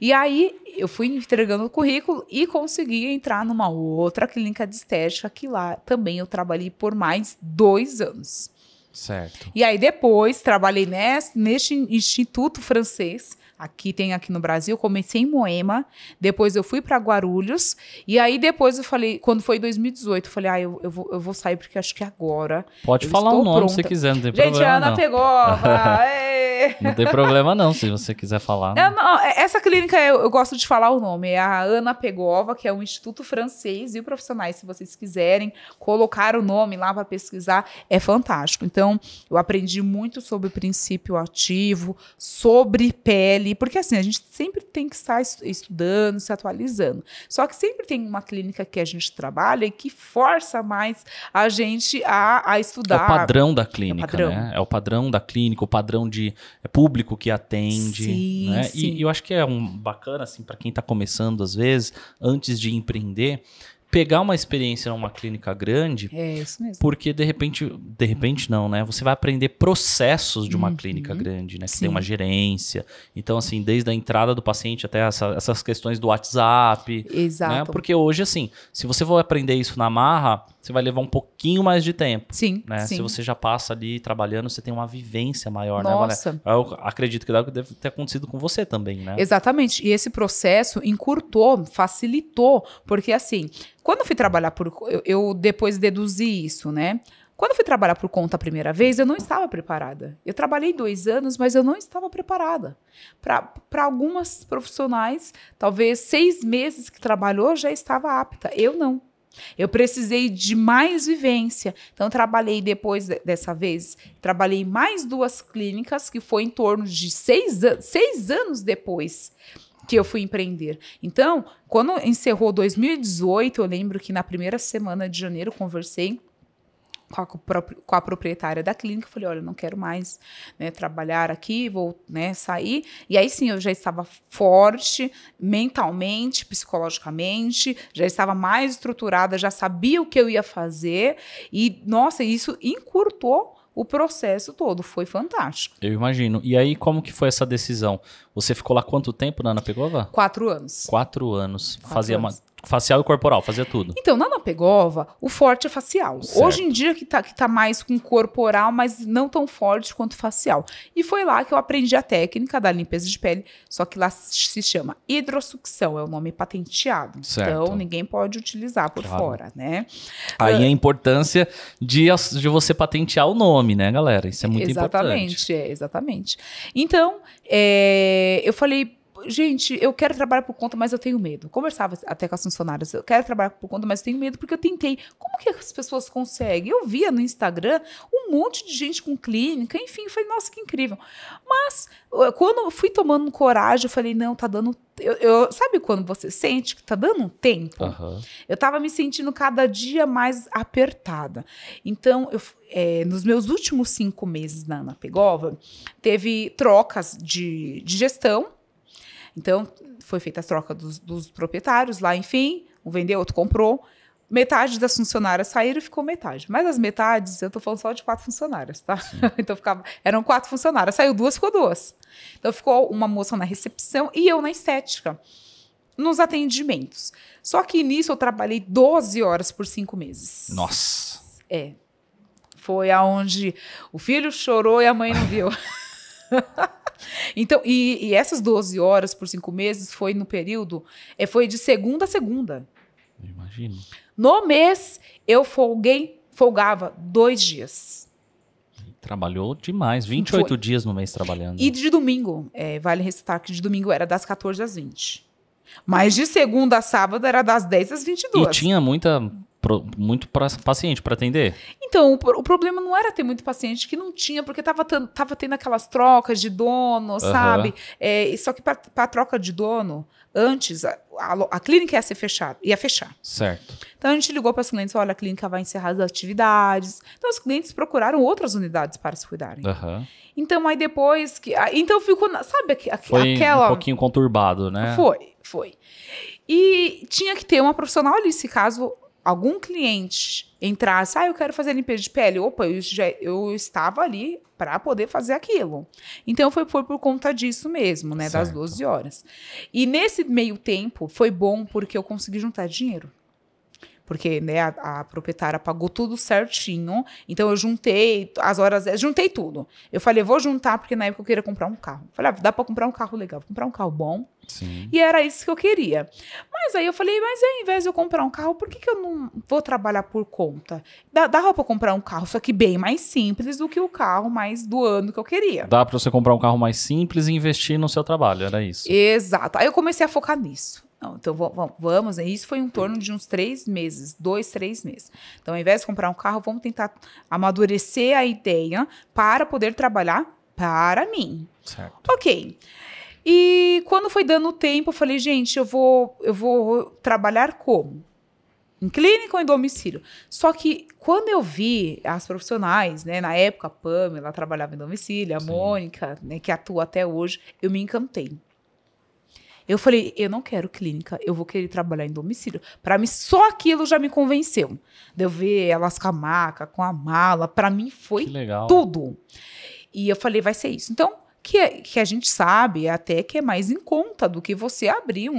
E aí, eu fui entregando o currículo e consegui entrar numa outra clínica de estética, que lá também eu trabalhei por mais 2 anos. Certo. E aí depois trabalhei neste instituto francês, tem aqui no Brasil, comecei em Moema, depois eu fui para Guarulhos, e aí depois eu falei, quando foi 2018, eu falei, eu vou sair porque acho que agora pode falar um nome se quiser, não tem problema. Gente, a Ana Pegova, não tem problema não, se você quiser falar. Não, essa clínica eu gosto de falar o nome, é a Ana Pegova, que é um instituto francês, e profissionais, se vocês quiserem colocar o nome lá para pesquisar, é fantástico. Então, eu aprendi muito sobre o princípio ativo, sobre pele, porque assim, a gente sempre tem que estar estudando, se atualizando. Só que sempre tem uma clínica que a gente trabalha e que força mais a gente a estudar. É o padrão da clínica, padrão. Né? É o padrão da clínica, o padrão de público que atende. Sim, né? sim. E eu acho que é bacana, assim, para quem está começando, às vezes, antes de empreender, pegar uma experiência numa clínica grande. É isso mesmo. Porque de repente não, né? Você vai aprender processos de uma clínica grande, né? Que tem uma gerência. Então, assim, desde a entrada do paciente até essas questões do WhatsApp. Exato. Né? Porque hoje, assim, se você for aprender isso na marra, você vai levar um pouquinho mais de tempo. Sim, né? sim. Se você já passa ali trabalhando, você tem uma vivência maior, Nossa. né? Eu acredito que deve ter acontecido com você também, né? Exatamente. E esse processo encurtou, facilitou, porque assim, quando eu fui trabalhar eu depois deduzi isso, né? Quando eu fui trabalhar por conta a primeira vez, eu não estava preparada. Eu trabalhei 2 anos, mas eu não estava preparada. Para algumas profissionais, talvez 6 meses que trabalhou, já estava apta. Eu não. Eu precisei de mais vivência. Então, trabalhei depois dessa vez, trabalhei mais 2 clínicas, que foi em torno de 6 anos depois que eu fui empreender. Então, quando encerrou 2018, eu lembro que na primeira semana de janeiro eu conversei com a proprietária da clínica, falei, olha, não quero mais, né, trabalhar aqui, vou, né, sair. E aí sim, eu já estava forte mentalmente, psicologicamente, já estava mais estruturada, já sabia o que eu ia fazer e, nossa, isso encurtou o processo todo, foi fantástico. Eu imagino. E aí, como que foi essa decisão? Você ficou lá quanto tempo na Ana Pegova? 4 anos. 4 anos. 4 Fazia anos. Facial e corporal, fazia tudo. Então, na Ana Pegova, o forte é facial. Certo. Hoje em dia que tá mais com corporal, mas não tão forte quanto facial. E foi lá que eu aprendi a técnica da limpeza de pele, só que lá se chama hidrosucção, é o nome patenteado. Certo. Então, ninguém pode utilizar por fora, né? Aí a importância de você patentear o nome, né, galera? Isso é muito Exatamente, importante. Exatamente. Então, eu falei, gente, eu quero trabalhar por conta, mas eu tenho medo. Conversava até com as funcionárias, eu quero trabalhar por conta, mas eu tenho medo, porque eu tentei. Como que as pessoas conseguem? Eu via no Instagram um monte de gente com clínica, enfim, eu falei, nossa, que incrível. Mas, quando eu fui tomando coragem, eu falei, não, tá dando... sabe quando você sente que tá dando um tempo? Uhum. Eu tava me sentindo cada dia mais apertada. Então, nos meus últimos 5 meses na Ana Pegova, teve trocas de gestão. Então, foi feita a troca dos proprietários lá, enfim, um vendeu, outro comprou. Metade das funcionárias saíram e ficou metade. Mas as metades, eu tô falando só de 4 funcionárias, tá? Então, eram 4 funcionárias, saiu 2, ficou 2. Então, ficou uma moça na recepção e eu na estética, nos atendimentos. Só que nisso eu trabalhei 12 horas por 5 meses. Nossa! Foi aonde o filho chorou e a mãe não viu. Então, e essas 12 horas por 5 meses foi no período, foi de segunda a segunda. Imagino. No mês, eu folgava 2 dias. Trabalhou demais, 28 Foi. dias no mês trabalhando. E de domingo, vale ressaltar que de domingo era das 14 às 20. Mas de segunda a sábado era das 10 às 22. E tinha muito paciente para atender? Então, o problema não era ter muito paciente, que não tinha, porque tava tendo aquelas trocas de dono, sabe? Só que para troca de dono, antes, a clínica ia fechar. Certo. Então, a gente ligou para os clientes, olha, a clínica vai encerrar as atividades. Então, os clientes procuraram outras unidades para se cuidarem. Então, aí depois... Então, ficou... Sabe Foi aquela... um pouquinho conturbado, né? Foi. E tinha que ter uma profissional ali, se caso algum cliente entrasse, eu quero fazer limpeza de pele. Opa, eu estava ali para poder fazer aquilo. Então, foi por conta disso mesmo, né? Certo. Das 12 horas. E nesse meio tempo, foi bom porque eu consegui juntar dinheiro. Porque, né, a proprietária pagou tudo certinho. Então, eu juntei as horas, juntei tudo. Eu falei, vou juntar, porque na época eu queria comprar um carro. Falei, dá para comprar um carro legal, vou comprar um carro bom. Sim. E era isso que eu queria. Mas aí eu falei, mas ao invés de eu comprar um carro, por que eu não vou trabalhar por conta? Dava para comprar um carro, só que bem mais simples do que o carro mais do ano que eu queria. Dá para você comprar um carro mais simples e investir no seu trabalho, era isso? Exato. Aí eu comecei a focar nisso. Então, vamos, isso foi em torno de uns 3 meses, 2, 3 meses. Então, ao invés de comprar um carro, vamos tentar amadurecer a ideia para poder trabalhar para mim. Certo. Ok. E quando foi dando tempo, eu falei, gente, eu vou trabalhar como? Em clínica ou em domicílio? Só que quando eu vi as profissionais, né, na época a Pamela trabalhava em domicílio, a Mônica, né, que atua até hoje, eu me encantei. Eu falei, eu não quero clínica, eu vou querer trabalhar em domicílio. Para mim, só aquilo já me convenceu. De eu ver elas com a maca, com a mala, para mim foi tudo. E eu falei, vai ser isso. Então, que a gente sabe até que é mais em conta do que você abrir,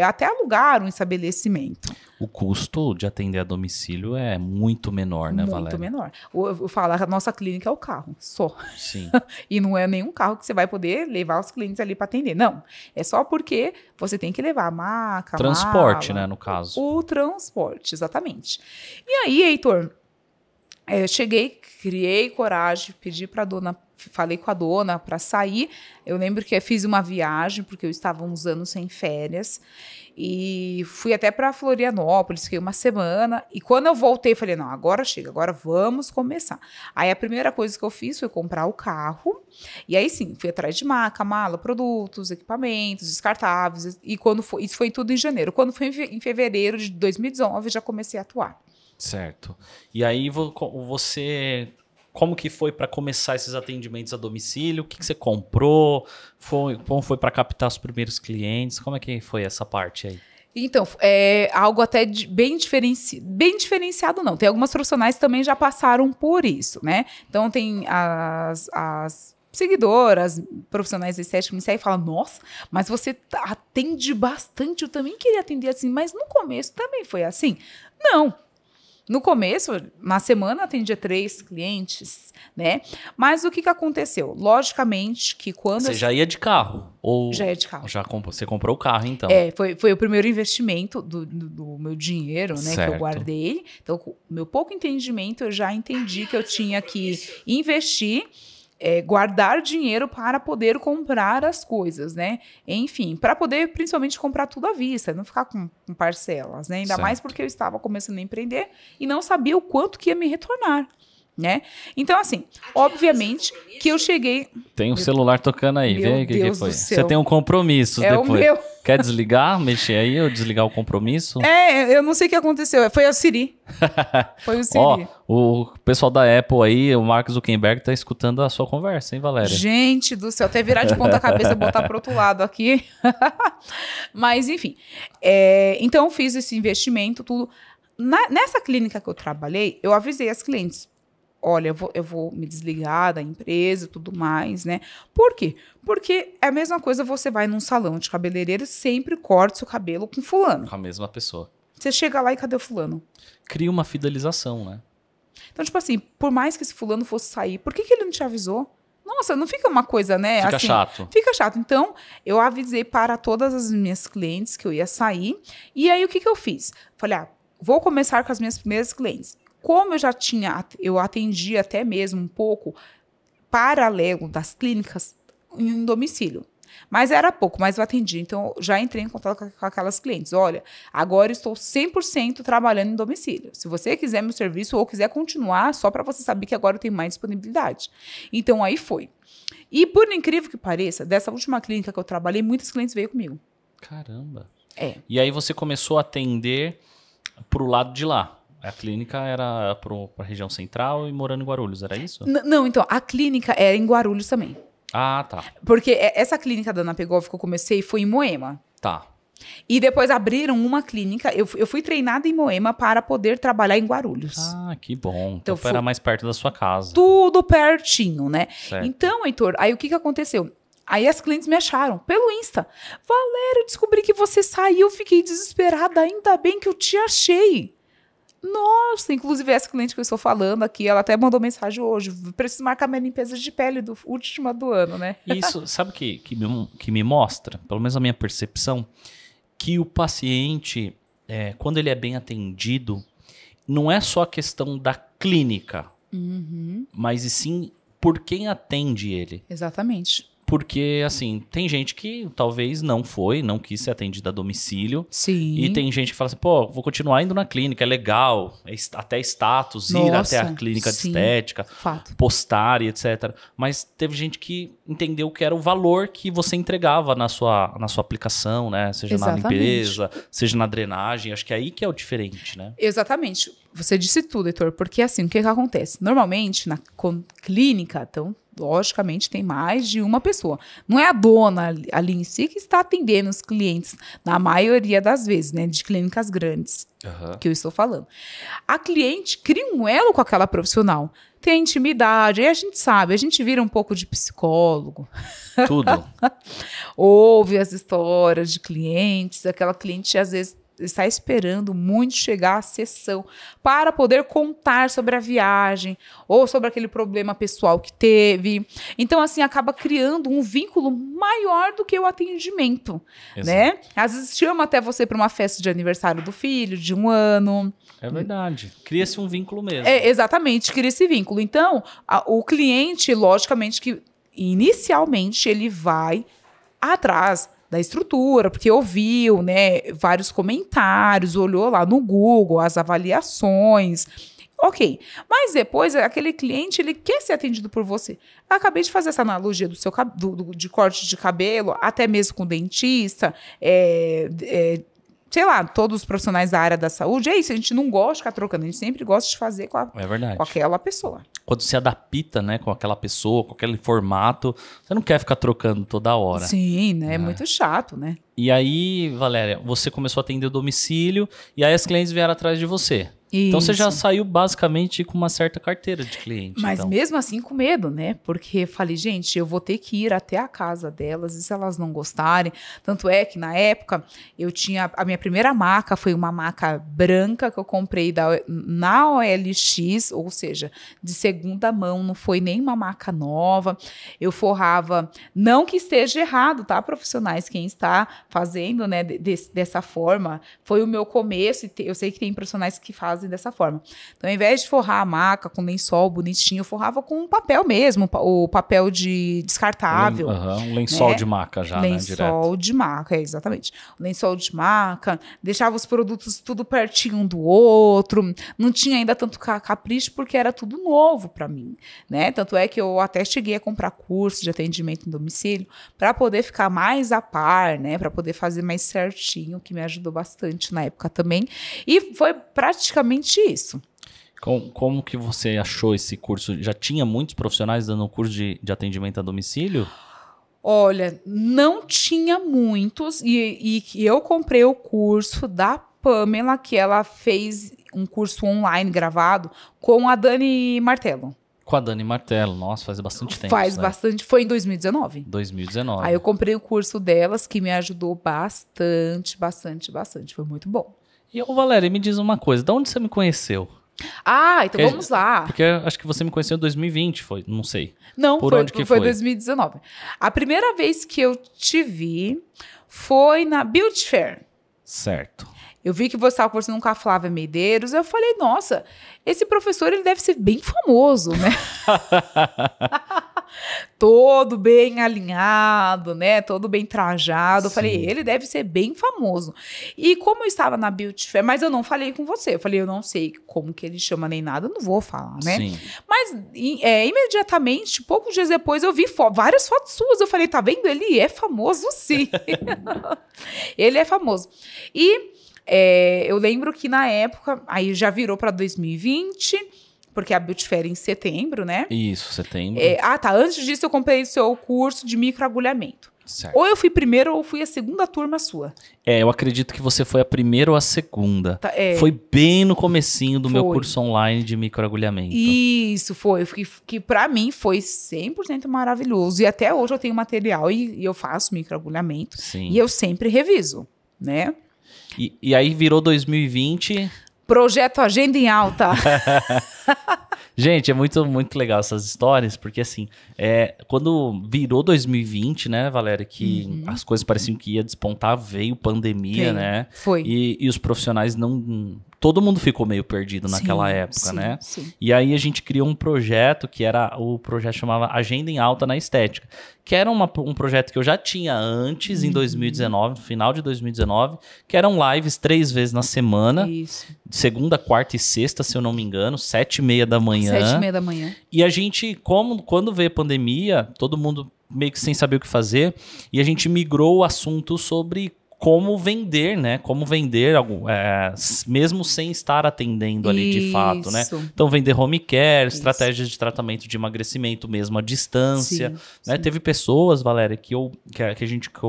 até alugar um estabelecimento. O custo de atender a domicílio é muito menor, né, Valéria? Muito menor. Eu falo, a nossa clínica é o carro, só. Sim. E não é nenhum carro que você vai poder levar os clientes ali para atender. Não. É só porque você tem que levar a maca, transporte, mala, né, no caso. O transporte, exatamente. E aí, Heitor, eu cheguei, criei coragem, pedi para a dona, falei com a dona para sair. Eu lembro que eu fiz uma viagem, porque eu estava uns anos sem férias. E fui até para Florianópolis, fiquei uma semana. E quando eu voltei, falei, não, agora chega, agora vamos começar. Aí a primeira coisa que eu fiz foi comprar o carro. E aí sim, fui atrás de maca, mala, produtos, equipamentos, descartáveis. E isso foi tudo em janeiro. Quando foi em fevereiro de 2019, já comecei a atuar. Certo. E aí você... Como que foi para começar esses atendimentos a domicílio? O que você comprou? Como foi para captar os primeiros clientes? Como é que foi essa parte aí? Então, é algo até bem diferenciado não. Tem algumas profissionais que também já passaram por isso, né? Então, tem as seguidoras, profissionais de estética me seguem e falam, nossa, mas você atende bastante, eu também queria atender assim, mas no começo também foi assim? Não. No começo, na semana, atendia 3 clientes, né? Mas o que aconteceu? Logicamente que quando... Você já ia de carro? Ou já ia de carro. Você comprou o carro, então? Foi o primeiro investimento do meu dinheiro, né? Certo. Que eu guardei. Então, com meu pouco entendimento, eu já entendi que eu tinha que investir, guardar dinheiro para poder comprar as coisas, né? Enfim, para poder principalmente comprar tudo à vista, não ficar com parcelas, né? Ainda mais porque eu estava começando a empreender e não sabia o quanto que ia me retornar, né? Então, assim, obviamente que eu cheguei... Tem um celular tocando aí, vê aí o que foi. Você tem um compromisso depois. O meu. Quer desligar, mexer aí ou desligar o compromisso? Eu não sei o que aconteceu. Foi a Siri. Foi o Siri. Ó, o pessoal da Apple aí, o Mark Zuckerberg tá escutando a sua conversa, hein, Valéria? Gente do céu, até virar de ponta cabeça e botar pro outro lado aqui. Mas, enfim. Então, eu fiz esse investimento, tudo. Nessa clínica que eu trabalhei, eu avisei as clientes. Olha, eu vou me desligar da empresa e tudo mais, né? Por quê? Porque é a mesma coisa, você vai num salão de cabeleireiro e sempre corta seu cabelo com fulano. Com a mesma pessoa. Você chega lá e cadê o fulano? Cria uma fidelização, né? Então, tipo assim, por mais que esse fulano fosse sair, por que ele não te avisou? Nossa, não fica uma coisa, né? Fica assim, chato. Fica chato. Então, eu avisei para todas as minhas clientes que eu ia sair. E aí, o que eu fiz? Falei, vou começar com as minhas primeiras clientes. Como eu atendi até mesmo um pouco paralelo das clínicas em domicílio. Mas era pouco, mas eu atendi. Então, eu já entrei em contato com aquelas clientes. Olha, agora estou 100% trabalhando em domicílio. Se você quiser meu serviço ou quiser continuar, só para você saber que agora eu tenho mais disponibilidade. Então, aí foi. E, por incrível que pareça, dessa última clínica que eu trabalhei, muitos clientes veio comigo. Caramba. É. E aí você começou a atender pro lado de lá. A clínica era para a região central e morando em Guarulhos, era isso? Não, então, a clínica era em Guarulhos também. Ah, tá. Porque essa clínica da Ana Pegov que eu comecei foi em Moema. Tá. E depois abriram uma clínica. Eu fui treinada em Moema para poder trabalhar em Guarulhos. Ah, que bom. Então, Então era mais perto da sua casa. Tudo pertinho, né? Certo. Então, Heitor, aí o que aconteceu? Aí as clientes me acharam pelo Insta. Valéria, eu descobri que você saiu, fiquei desesperada. Ainda bem que eu te achei. Nossa, inclusive essa cliente que eu estou falando aqui, ela até mandou mensagem hoje. Preciso marcar minha limpeza de pele última do ano, né? Isso, sabe o que me mostra, pelo menos a minha percepção, que o paciente, quando ele é bem atendido, não é só a questão da clínica, mas e sim por quem atende ele. Exatamente. Porque, assim, tem gente que talvez não quis ser atendida a domicílio. Sim. E tem gente que fala assim, pô, vou continuar indo na clínica, é legal, até status, ir Nossa, até a clínica de sim. estética, Fato. postar e etc. Mas teve gente que entendeu que era o valor que você entregava na sua aplicação, né? Seja Exatamente. na limpeza, seja na drenagem. Acho que é aí que é o diferente, né? Exatamente. Você disse tudo, Heitor, porque assim, o que acontece? Normalmente, na clínica, então, logicamente, tem mais de uma pessoa. Não é a dona ali em si que está atendendo os clientes, na maioria das vezes, né? De clínicas grandes, que eu estou falando. A cliente cria um elo com aquela profissional. Tem intimidade, aí a gente sabe, a gente vira um pouco de psicólogo. Tudo. Ouve as histórias de clientes, aquela cliente às vezes está esperando muito chegar à sessão para poder contar sobre a viagem ou sobre aquele problema pessoal que teve. Então, assim, acaba criando um vínculo maior do que o atendimento, né? Às vezes chama até você para uma festa de aniversário do filho, de 1 ano. É verdade. Cria-se um vínculo mesmo. Exatamente, cria esse vínculo. Então, o cliente, logicamente, que inicialmente ele vai atrás da estrutura, porque ouviu, né, vários comentários, olhou lá no Google as avaliações. Ok, mas depois aquele cliente ele quer ser atendido por você. Eu acabei de fazer essa analogia de corte de cabelo, até mesmo com dentista, sei lá, todos os profissionais da área da saúde. É isso, a gente não gosta de ficar trocando, a gente sempre gosta de fazer com aquela pessoa. Quando se adapta, né, com aquela pessoa, com aquele formato, você não quer ficar trocando toda hora. Sim, né? É muito chato, né? E aí, Valéria, você começou a atender o domicílio e aí as clientes vieram atrás de você. Então você já saiu basicamente com uma certa carteira de cliente. Mas então. mesmo assim com medo, né? Porque falei, gente, eu vou ter que ir até a casa delas e se elas não gostarem. Tanto é que na época eu tinha a minha primeira maca, foi uma maca branca que eu comprei na OLX, ou seja, de segunda mão, não foi nem uma maca nova. Eu forrava, não que esteja errado, tá, profissionais? Quem está fazendo, né, dessa forma, foi o meu começo. Eu sei que tem profissionais que fazem dessa forma. Então, ao invés de forrar a maca com lençol bonitinho, eu forrava com um papel mesmo, o papel de descartável. Um lençol, né? De maca já, lençol, né? Lençol de maca, exatamente. Lençol de maca, deixava os produtos tudo pertinho um do outro, não tinha ainda tanto capricho porque era tudo novo para mim, né? Tanto é que eu até cheguei a comprar curso de atendimento em domicílio para poder ficar mais a par, né? Para poder fazer mais certinho, que me ajudou bastante na época também. E foi praticamente isso. Como que você achou esse curso? Já tinha muitos profissionais dando um curso de atendimento a domicílio? Olha, não tinha muitos e eu comprei o curso da Pamela, que ela fez um curso online gravado com a Dani Martello. Com a Dani Martello, nossa, faz bastante tempo. Faz bastante, foi em 2019. 2019. Aí eu comprei o curso delas, que me ajudou bastante, foi muito bom. E, Valéria, me diz uma coisa, de onde você me conheceu? Ah, então Porque- vamos lá. Porque acho que você me conheceu em 2020, foi? Não sei. Não, Por foi, onde que foi foi? 2019. A primeira vez que eu te vi foi na Beauty Fair. Certo. Eu vi que você estava conversando com a Flávia Medeiros. Eu falei, nossa, esse professor ele deve ser bem famoso, né? Todo bem alinhado, né? Todo bem trajado. Eu Sim. falei, ele deve ser bem famoso. E como eu estava na Beauty Fair, mas eu não falei com você. Eu falei, eu não sei como que ele chama nem nada, eu não vou falar, né? Sim. Mas imediatamente, poucos dias depois, eu vi várias fotos suas. Eu falei, tá vendo? Ele é famoso, sim. Ele é famoso. E eu lembro que na época, aí já virou para 2020, porque a Beauty Fair é em setembro, né? Isso, setembro. Tá. Antes disso, eu comprei o seu curso de microagulhamento. Certo. Ou eu fui primeiro ou fui a segunda turma sua. Eu acredito que você foi a primeira ou a segunda. Tá, Foi bem no comecinho do meu Foi. curso online de microagulhamento. Isso, foi. Que pra mim foi 100% maravilhoso. E até hoje eu tenho material e eu faço microagulhamento. Sim. E eu sempre reviso, né? E aí virou 2020. Projeto Agenda em Alta. Gente, é muito, muito legal essas histórias, porque assim, quando virou 2020, né, Valéria, que as coisas pareciam que ia despontar, veio pandemia, né? Foi. E os profissionais não... Todo mundo ficou meio perdido naquela época, né? Sim. E aí a gente criou um projeto o projeto chamava Agenda em Alta na Estética, que era um projeto que eu já tinha antes, em 2019, no final de 2019, que eram lives 3 vezes na semana, Isso. segunda, quarta e sexta, se eu não me engano, 7h30 da manhã. 7h30 da manhã. E a gente, quando veio a pandemia, todo mundo meio que sem saber o que fazer, e a gente migrou o assunto sobre como vender, né? Como vender, mesmo sem estar atendendo ali de fato, né? Isso. Então, vender home care, estratégias de tratamento de emagrecimento mesmo à distância, Sim, né? sim. Teve pessoas, Valéria, que eu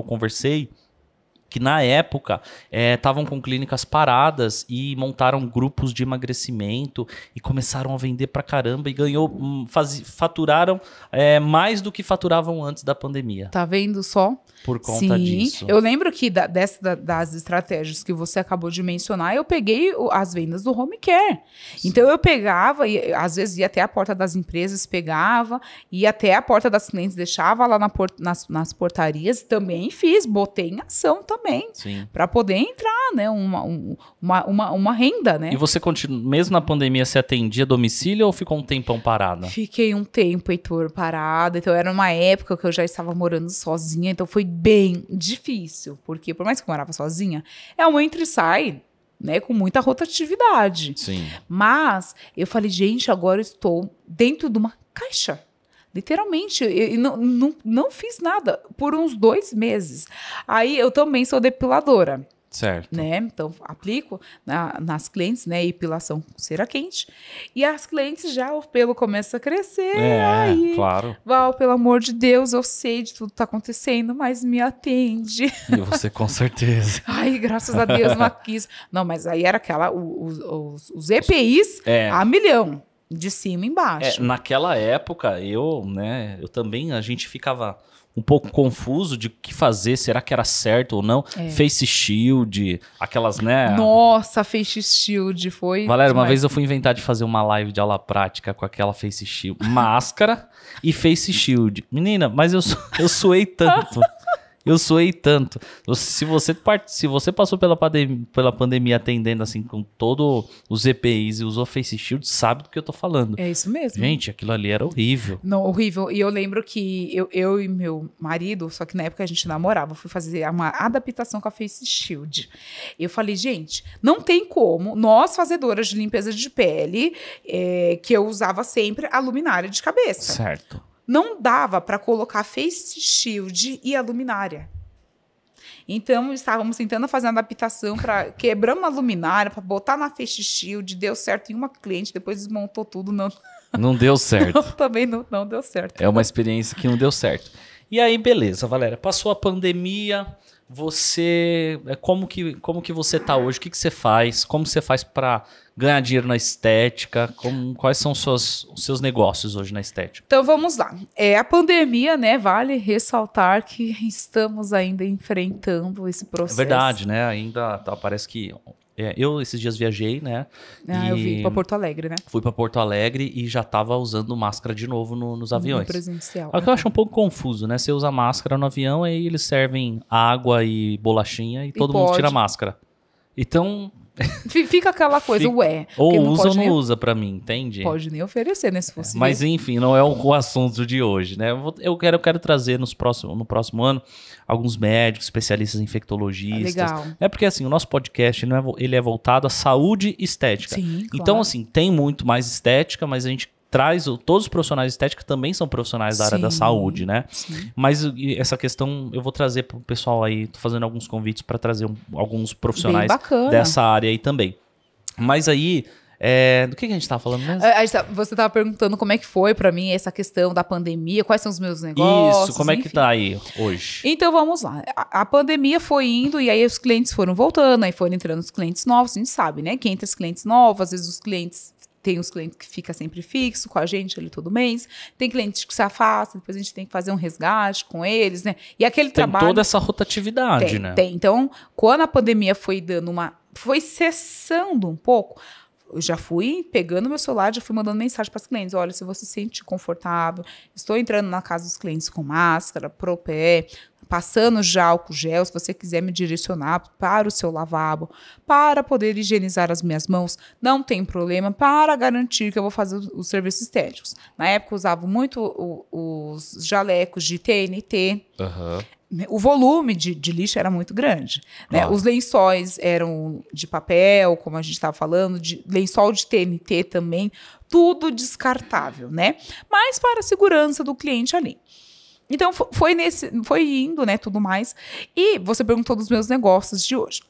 conversei, que na época estavam com clínicas paradas e montaram grupos de emagrecimento e começaram a vender pra caramba e faturaram mais do que faturavam antes da pandemia, Tá vendo só? por conta Sim. disso. Eu lembro que das estratégias que você acabou de mencionar, eu peguei as vendas do home care. Então eu pegava, e às vezes ia até a porta das empresas, pegava, ia até a porta das clientes, deixava lá nas portarias, também fiz, botei em ação também, Sim. para poder entrar, né, uma renda, né? E você mesmo na pandemia, você atendia a domicílio ou ficou um tempão parada? Fiquei um tempo, Heitor, parada. Então, era uma época que eu já estava morando sozinha. Então, foi bem difícil. Porque, por mais que eu morava sozinha, é um entra e sai, né? Com muita rotatividade. Sim. Mas, eu falei, gente, agora eu estou dentro de uma caixa. Literalmente. Eu não fiz nada por uns 2 meses. Aí, eu também sou depiladora. Certo. Né? Então, aplico nas clientes, né? Epilação com cera quente. E as clientes já, o pelo começa a crescer. Aí, claro. Val, pelo amor de Deus, eu sei de tudo que tá acontecendo, mas me atende. E você com certeza. Ai, graças a Deus, não quis. Não, mas aí era os EPIs a milhão. De cima e embaixo. Naquela época, a gente ficava um pouco confuso de o que fazer, será que era certo ou não? Face Shield, aquelas, né? Nossa, Face Shield foi... Valéria, uma demais. vez eu fui inventar de fazer uma live de aula prática com aquela Face Shield, máscara e Face Shield. Menina, mas eu suei tanto. Eu suei tanto. Se você passou pela pandemia atendendo assim com todos os EPIs e usou Face Shield, sabe do que eu tô falando. É isso mesmo. Gente, aquilo ali era horrível. Não, horrível. E eu lembro que eu e meu marido, só que na época a gente namorava, fui fazer uma adaptação com a Face Shield. Eu falei, gente, não tem como nós, fazedoras de limpeza de pele, que eu usava sempre a luminária de cabeça. Certo. Não dava para colocar Face Shield e a luminária. Então, estávamos tentando fazer uma adaptação para quebramos a luminária, para botar na Face Shield, deu certo em uma cliente, depois desmontou tudo, Não deu certo. também não deu certo. É uma experiência que não deu certo. E aí, beleza, Valéria, passou a pandemia, você... Como que você tá hoje? O que você faz? Como você faz para ganhar dinheiro na estética? Quais são os seus negócios hoje na estética? Então, vamos lá. A pandemia, né, vale ressaltar que estamos ainda enfrentando esse processo. É verdade, né? Ainda parece que eu esses dias viajei, né? Eu vi pra Porto Alegre, né? Fui para Porto Alegre e já tava usando máscara de novo nos aviões. No presencial. É o que eu acho um pouco confuso, né? Você usa máscara no avião, aí eles servem água e bolachinha e todo mundo tira a máscara. Então... Fica aquela coisa, ué. Ou usa ou não usa pra mim, entende? Pode nem oferecer, né? Se fosse mas enfim, não é o assunto de hoje, né? Eu quero trazer no próximo ano alguns médicos, especialistas infectologistas. Legal. É porque assim, o nosso podcast ele é voltado à saúde e estética. Sim, claro. Então assim, tem muito mais estética, mas a gente traz todos os profissionais de estética também são profissionais da área da saúde, né? Sim. Mas essa questão eu vou trazer pro pessoal aí, tô fazendo alguns convites para trazer alguns profissionais dessa área aí também. Mas aí, do que a gente tava falando mesmo? Você tava perguntando como é que foi pra mim essa questão da pandemia, quais são os meus negócios. Isso, como é que tá aí hoje? Então vamos lá. A pandemia foi indo e aí os clientes foram voltando, aí foram entrando os clientes novos, a gente sabe, né? Que entra os clientes novos, às vezes os clientes... Tem os clientes que ficam sempre fixo com a gente ali todo mês. Tem clientes que se afastam, depois a gente tem que fazer um resgate com eles, né? E aquele trabalho... Tem toda essa rotatividade, né? Tem. Então, quando a pandemia foi dando foi cessando um pouco, eu já fui pegando meu celular, já fui mandando mensagem para os clientes. Olha, se você se sente confortável, estou entrando na casa dos clientes com máscara, propé, passando já álcool gel, se você quiser me direcionar para o seu lavabo, para poder higienizar as minhas mãos, não tem problema, para garantir que eu vou fazer os serviços estéticos. Na época, eu usava muito os jalecos de TNT. O volume de lixo era muito grande. Né? Os lençóis eram de papel, como a gente estava falando, lençol de TNT também, tudo descartável, né? Mas para a segurança do cliente ali. Então, foi indo, né, tudo mais. E você perguntou dos meus negócios de hoje.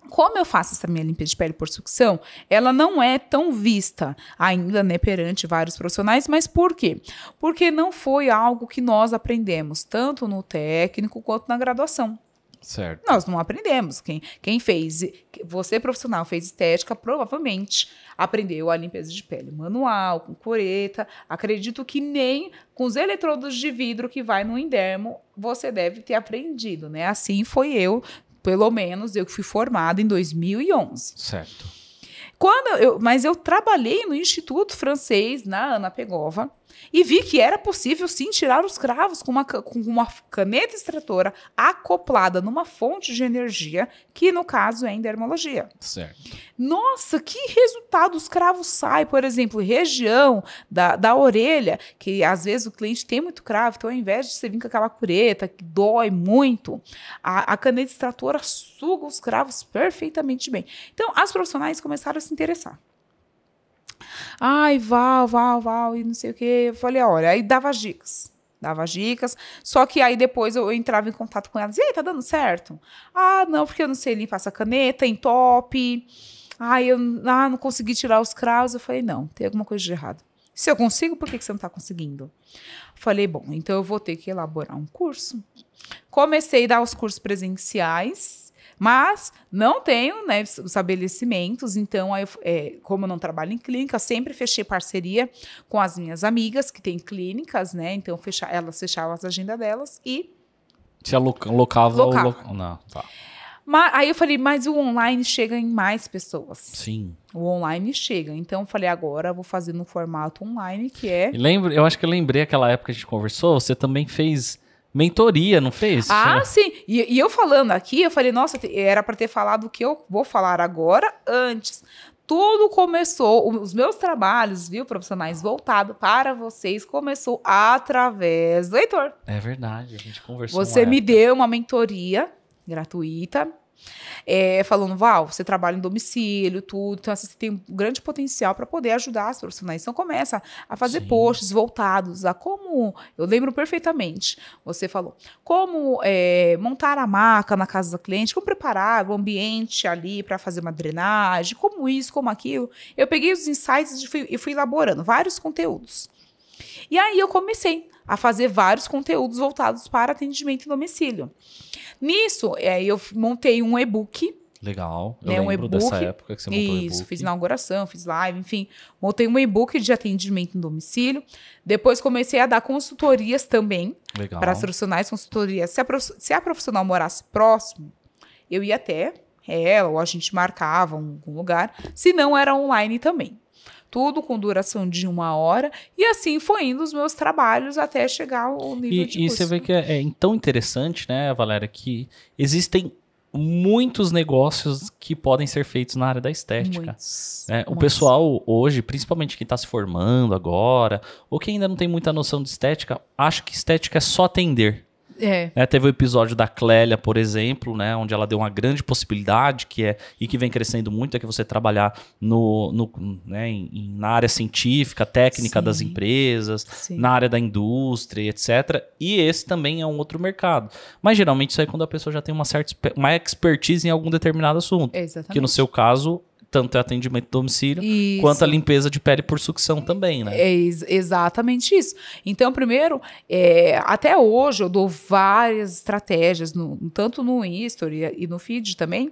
Como eu faço essa minha limpeza de pele por sucção, ela não é tão vista ainda, né, perante vários profissionais, mas por quê? Porque não foi algo que nós aprendemos, tanto no técnico quanto na graduação. Certo. Nós não aprendemos. Quem fez, você profissional fez estética, provavelmente aprendeu a limpeza de pele manual, com cureta. Acredito que nem com os eletrodos de vidro que vai no Indermo você deve ter aprendido, né? Assim foi eu, pelo menos eu que fui formada em 2011. Certo. Mas eu trabalhei no Instituto Francês, na Ana Pegova, e vi que era possível, sim, tirar os cravos com uma caneta extratora acoplada numa fonte de energia, que no caso é em dermologia. Certo. Nossa, que resultado! Os cravos saem, por exemplo, região da orelha, que às vezes o cliente tem muito cravo, então ao invés de você vir com aquela cureta que dói muito, a caneta extratora suga os cravos perfeitamente bem. Então, as profissionais começaram a se interessar. Ai, Val, e não sei o quê. Eu falei, olha, aí dava dicas, só que aí depois eu entrava em contato com elas, e aí, tá dando certo? Ah, não, porque eu não sei limpar essa caneta, entope. Eu não consegui tirar os cravos. Eu falei, não, tem alguma coisa de errado. Se eu consigo, por que você não tá conseguindo? Falei, bom, então eu vou ter que elaborar um curso. Comecei a dar os cursos presenciais, mas não tenho, né, estabelecimentos, então, como eu não trabalho em clínica, sempre fechei parceria com as minhas amigas que têm clínicas, né? Então, elas fechavam as agendas delas e... Se alocava. Não, tá. Aí eu falei, mas o online chega em mais pessoas. Sim. O online chega. Então, eu falei, agora eu vou fazer no formato online, que é... Eu acho que eu lembrei aquela época que a gente conversou, você também fez... mentoria, não fez? Sim. E eu falando aqui, eu falei, nossa, era para ter falado o que eu vou falar agora antes. Tudo começou, os meus trabalhos, viu, profissionais, voltado para vocês, começou através do Heitor. É verdade, a gente conversou. Você me deu uma mentoria gratuita, falando, Val, você trabalha em domicílio, tudo, então assim, você tem um grande potencial para poder ajudar as profissionais. Então começa a fazer posts voltados a como, eu lembro perfeitamente, você falou, como montar a maca na casa da cliente, como preparar o ambiente ali para fazer uma drenagem, como isso, como aquilo. Eu peguei os insights e fui elaborando vários conteúdos. E aí eu comecei a fazer vários conteúdos voltados para atendimento em domicílio. Nisso, eu montei um e-book. Legal, eu lembro dessa época que você montou o e-book. Isso, fiz inauguração, fiz live, enfim. Montei um e-book de atendimento em domicílio. Depois comecei a dar consultorias também. Legal. Para as profissionais, consultorias. Se a profissional morasse próximo, eu ia até ela, ou a gente marcava algum lugar, se não era online também. Tudo com duração de 1 hora, e assim foi indo os meus trabalhos até chegar ao nível de curso. E você vê que é tão interessante, né, Valéria, que existem muitos negócios que podem ser feitos na área da estética. O pessoal hoje, principalmente quem está se formando agora, ou quem ainda não tem muita noção de estética, acha que estética é só atender. Teve o episódio da Clélia, por exemplo, né, onde ela deu uma grande possibilidade e que vem crescendo muito, é que você trabalhar na área científica, técnica das empresas, na área da indústria, etc. E esse também é um outro mercado. Mas geralmente isso é quando a pessoa já tem uma expertise em algum determinado assunto. Exatamente. Que no seu caso, tanto é atendimento de domicílio, quanto a limpeza de pele por sucção também, né? É exatamente isso. Então, primeiro, até hoje eu dou várias estratégias, tanto no History e no Feed também.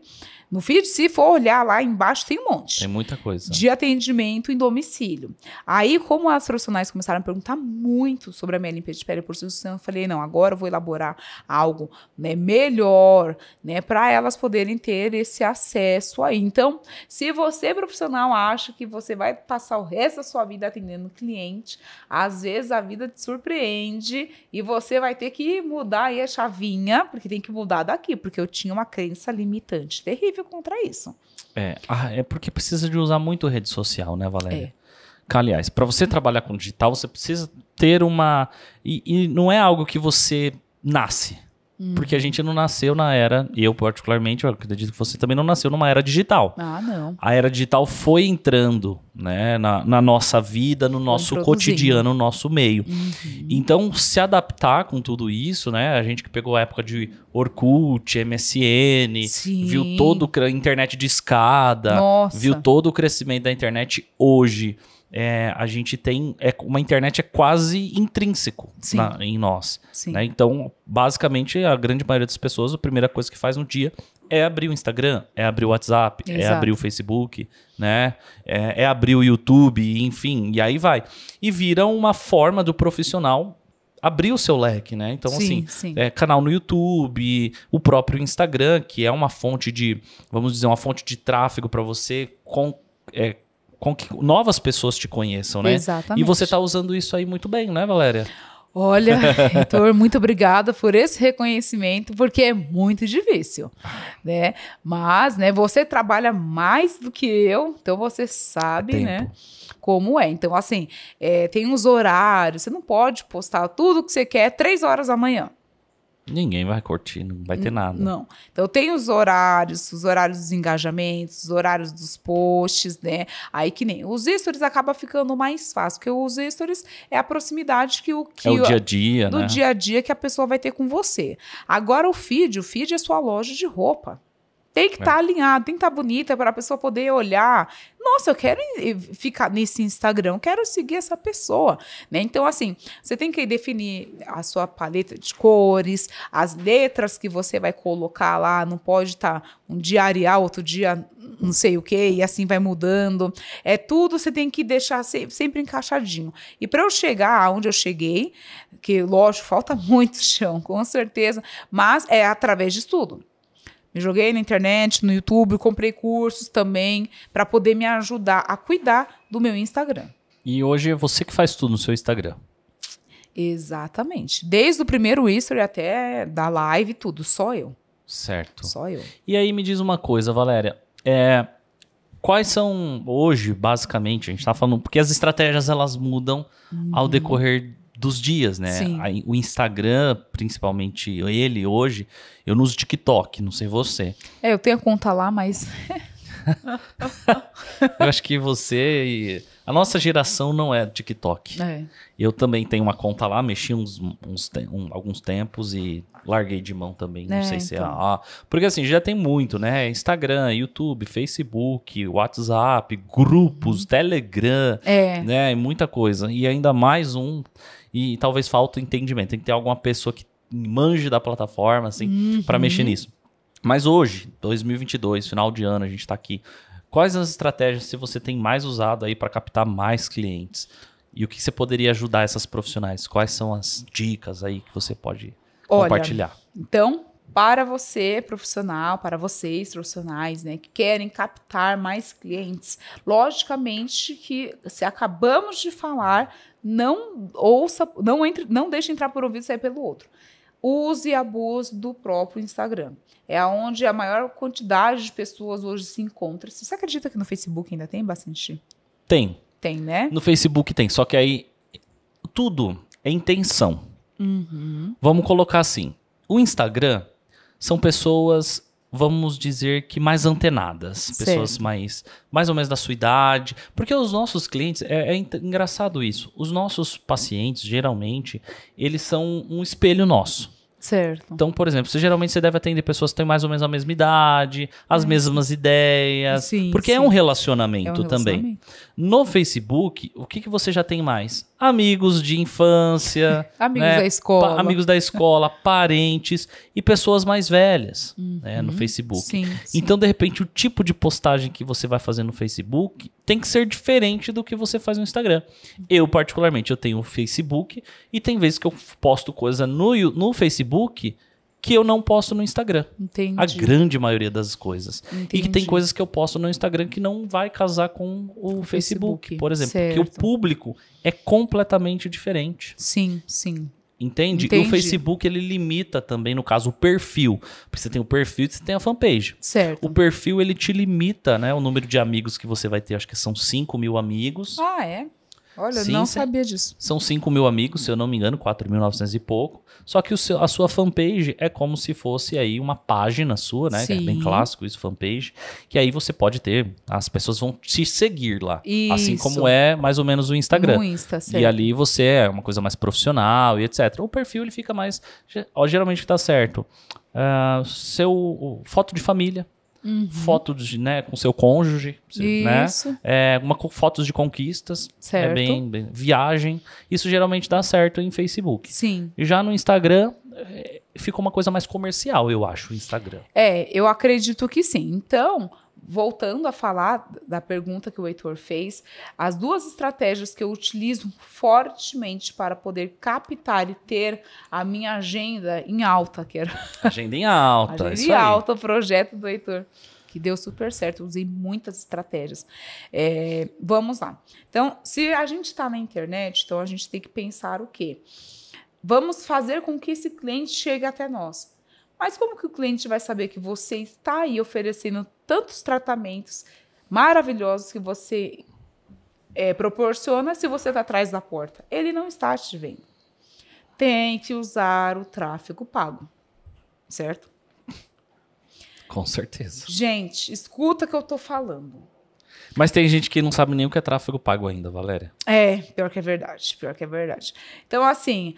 No Feed, se for olhar lá embaixo, tem um monte. Tem muita coisa. De atendimento em domicílio. Aí, como as profissionais começaram a perguntar muito sobre a minha limpeza de pele por sucção, eu falei, não, agora eu vou elaborar algo, né, melhor, né, para elas poderem ter esse acesso aí. Então, se você, profissional, acha que você vai passar o resto da sua vida atendendo cliente, às vezes a vida te surpreende e você vai ter que mudar aí a chavinha, porque tem que mudar daqui, porque eu tinha uma crença limitante terrível contra isso. É porque precisa de usar muito rede social, né, Valéria? Aliás, para você trabalhar com digital, você precisa ter uma... E não é algo que você nasce. Porque a gente não nasceu na era, e eu particularmente, eu acredito que você também não nasceu numa era digital. Não. A era digital foi entrando, né, na nossa vida, no nosso cotidiano, no nosso meio. Então, se adaptar com tudo isso, né, a gente que pegou a época de Orkut, MSN, viu todo a internet de escada, viu todo o crescimento da internet hoje. A gente tem uma internet quase intrínseco em nós. Né? Então, basicamente, a grande maioria das pessoas, a primeira coisa que faz no dia é abrir o Instagram, é abrir o WhatsApp, é abrir o Facebook, né? É abrir o YouTube, enfim, e aí vai. E vira uma forma do profissional abrir o seu leque, né? Então, canal no YouTube, o próprio Instagram, que é uma fonte de, vamos dizer, uma fonte de tráfego para você com que novas pessoas te conheçam, né? Exatamente. E você tá usando isso aí muito bem, né, Valéria? Olha, Heitor, muito obrigada por esse reconhecimento, porque é muito difícil, né? Mas, né, você trabalha mais do que eu, então você sabe, né, como é. Então, assim, tem uns horários, você não pode postar tudo que você quer 3 horas da manhã. Ninguém vai curtir, não vai ter nada. Não. Então, tem os horários dos engajamentos, os horários dos posts, né? Aí que nem os stories acaba ficando mais fácil, porque os stories é a proximidade que o dia a dia, do dia a dia que a pessoa vai ter com você. Agora, o feed é sua loja de roupa. Tem que estar alinhado, tem que estar bonita para a pessoa poder olhar. Nossa, eu quero ficar nesse Instagram, eu quero seguir essa pessoa, né? Então, assim, você tem que definir a sua paleta de cores, as letras que você vai colocar lá, não pode estar um dia Arial, outro dia não sei o quê, e assim vai mudando. Tudo você tem que deixar sempre encaixadinho. E para eu chegar aonde eu cheguei, que lógico, falta muito chão, com certeza, mas é através de estudo. Me joguei na internet, no YouTube, comprei cursos também para poder me ajudar a cuidar do meu Instagram. E hoje é você que faz tudo no seu Instagram. Exatamente. Desde o primeiro history até da live, tudo. Só eu. Certo. Só eu. E aí me diz uma coisa, Valéria. Quais são hoje, basicamente, a gente tá falando... Porque as estratégias, elas mudam ao decorrer dos dias, né? O Instagram, principalmente ele hoje, eu não uso TikTok, não sei você. Eu tenho a conta lá, mas... Eu acho que você... A nossa geração não é TikTok. Eu também tenho uma conta lá, mexi alguns tempos e larguei de mão também. Não sei se porque assim, já tem muito, né? Instagram, YouTube, Facebook, WhatsApp, grupos, Telegram, né? Muita coisa. E ainda mais e talvez falta entendimento. Tem que ter alguma pessoa que manje da plataforma, assim, para mexer nisso. Mas hoje, 2022, final de ano, a gente tá aqui. Quais as estratégias que você tem mais usado aí para captar mais clientes? E o que você poderia ajudar essas profissionais? Quais são as dicas aí que você pode compartilhar? Então, para você, profissional, para vocês, profissionais, né, que querem captar mais clientes. Logicamente que, se acabamos de falar, não ouça, não deixe entrar por um ouvido e sair pelo outro. Use e abuse do próprio Instagram. É onde a maior quantidade de pessoas hoje se encontra. Você acredita que no Facebook ainda tem bastante? Tem. Tem, né? No Facebook tem, só que aí tudo é intenção. Vamos colocar assim, o Instagram são pessoas, vamos dizer que mais antenadas, Certo. pessoas mais ou menos da sua idade, porque os nossos clientes, engraçado isso, os nossos pacientes, geralmente, eles são um espelho nosso. Certo. Então, por exemplo, geralmente você deve atender pessoas que têm mais ou menos a mesma idade, as mesmas ideias, Sim, porque é sim. um relacionamento também. relacionamento. No Facebook, o que você já tem mais? Amigos de infância, Amigos né? da escola. Amigos da escola, parentes e pessoas mais velhas, né, no Facebook. Sim, sim. Então, de repente, o tipo de postagem que você vai fazer no Facebook tem que ser diferente do que você faz no Instagram. Eu, particularmente, eu tenho o Facebook e tem vezes que eu posto coisa no Facebook que eu não posto no Instagram. Entendi. A grande maioria das coisas. E que tem Entendi. coisas que eu posto no Instagram que não vai casar com o Facebook, por exemplo. Porque o Certo. público é completamente diferente. Sim, sim. Entende? E Entendi. o Facebook, ele limita também, no caso, o perfil. Porque você tem o perfil e você tem a fanpage. Certo. O perfil, ele te limita, né? O número de amigos que você vai ter. Acho que são 5 mil amigos. Ah, é? Olha, Sim, não sim. sabia disso. São 5 mil amigos, se eu não me engano, 4.900 e pouco. Só que a sua fanpage é como se fosse aí uma página sua, né? Que é bem Sim. clássico isso, fanpage. Que aí você pode ter, as pessoas vão te seguir lá. Assim Isso. como é mais ou menos o Instagram. No Insta, certo. E ali você é uma coisa mais profissional e etc. O perfil ele fica mais, geralmente tá certo. Foto de família. Foto de, né, com seu cônjuge, né? Isso. Fotos de conquistas, Certo. viagem. Isso geralmente dá certo em Facebook. Sim. E já no Instagram, fica uma coisa mais comercial, eu acho, o Instagram. Eu acredito que sim. Então, voltando a falar da pergunta que o Heitor fez, as duas estratégias que eu utilizo fortemente para poder captar e ter a minha agenda em alta, que era Agenda em alta, agenda isso em aí. alta, o projeto do Heitor, que deu super certo. Eu usei muitas estratégias. Vamos lá. Então, se a gente está na internet, então a gente tem que pensar o quê? Vamos fazer com que esse cliente chegue até nós. Mas como que o cliente vai saber que você está aí oferecendo tantos tratamentos maravilhosos que você proporciona se você está atrás da porta? Ele não está te vendo. Tente usar o tráfego pago, certo? Com certeza. Gente, escuta o que eu estou falando. Mas tem gente que não sabe nem o que é tráfego pago ainda, Valéria. Pior que é verdade, pior que é verdade. Então, assim,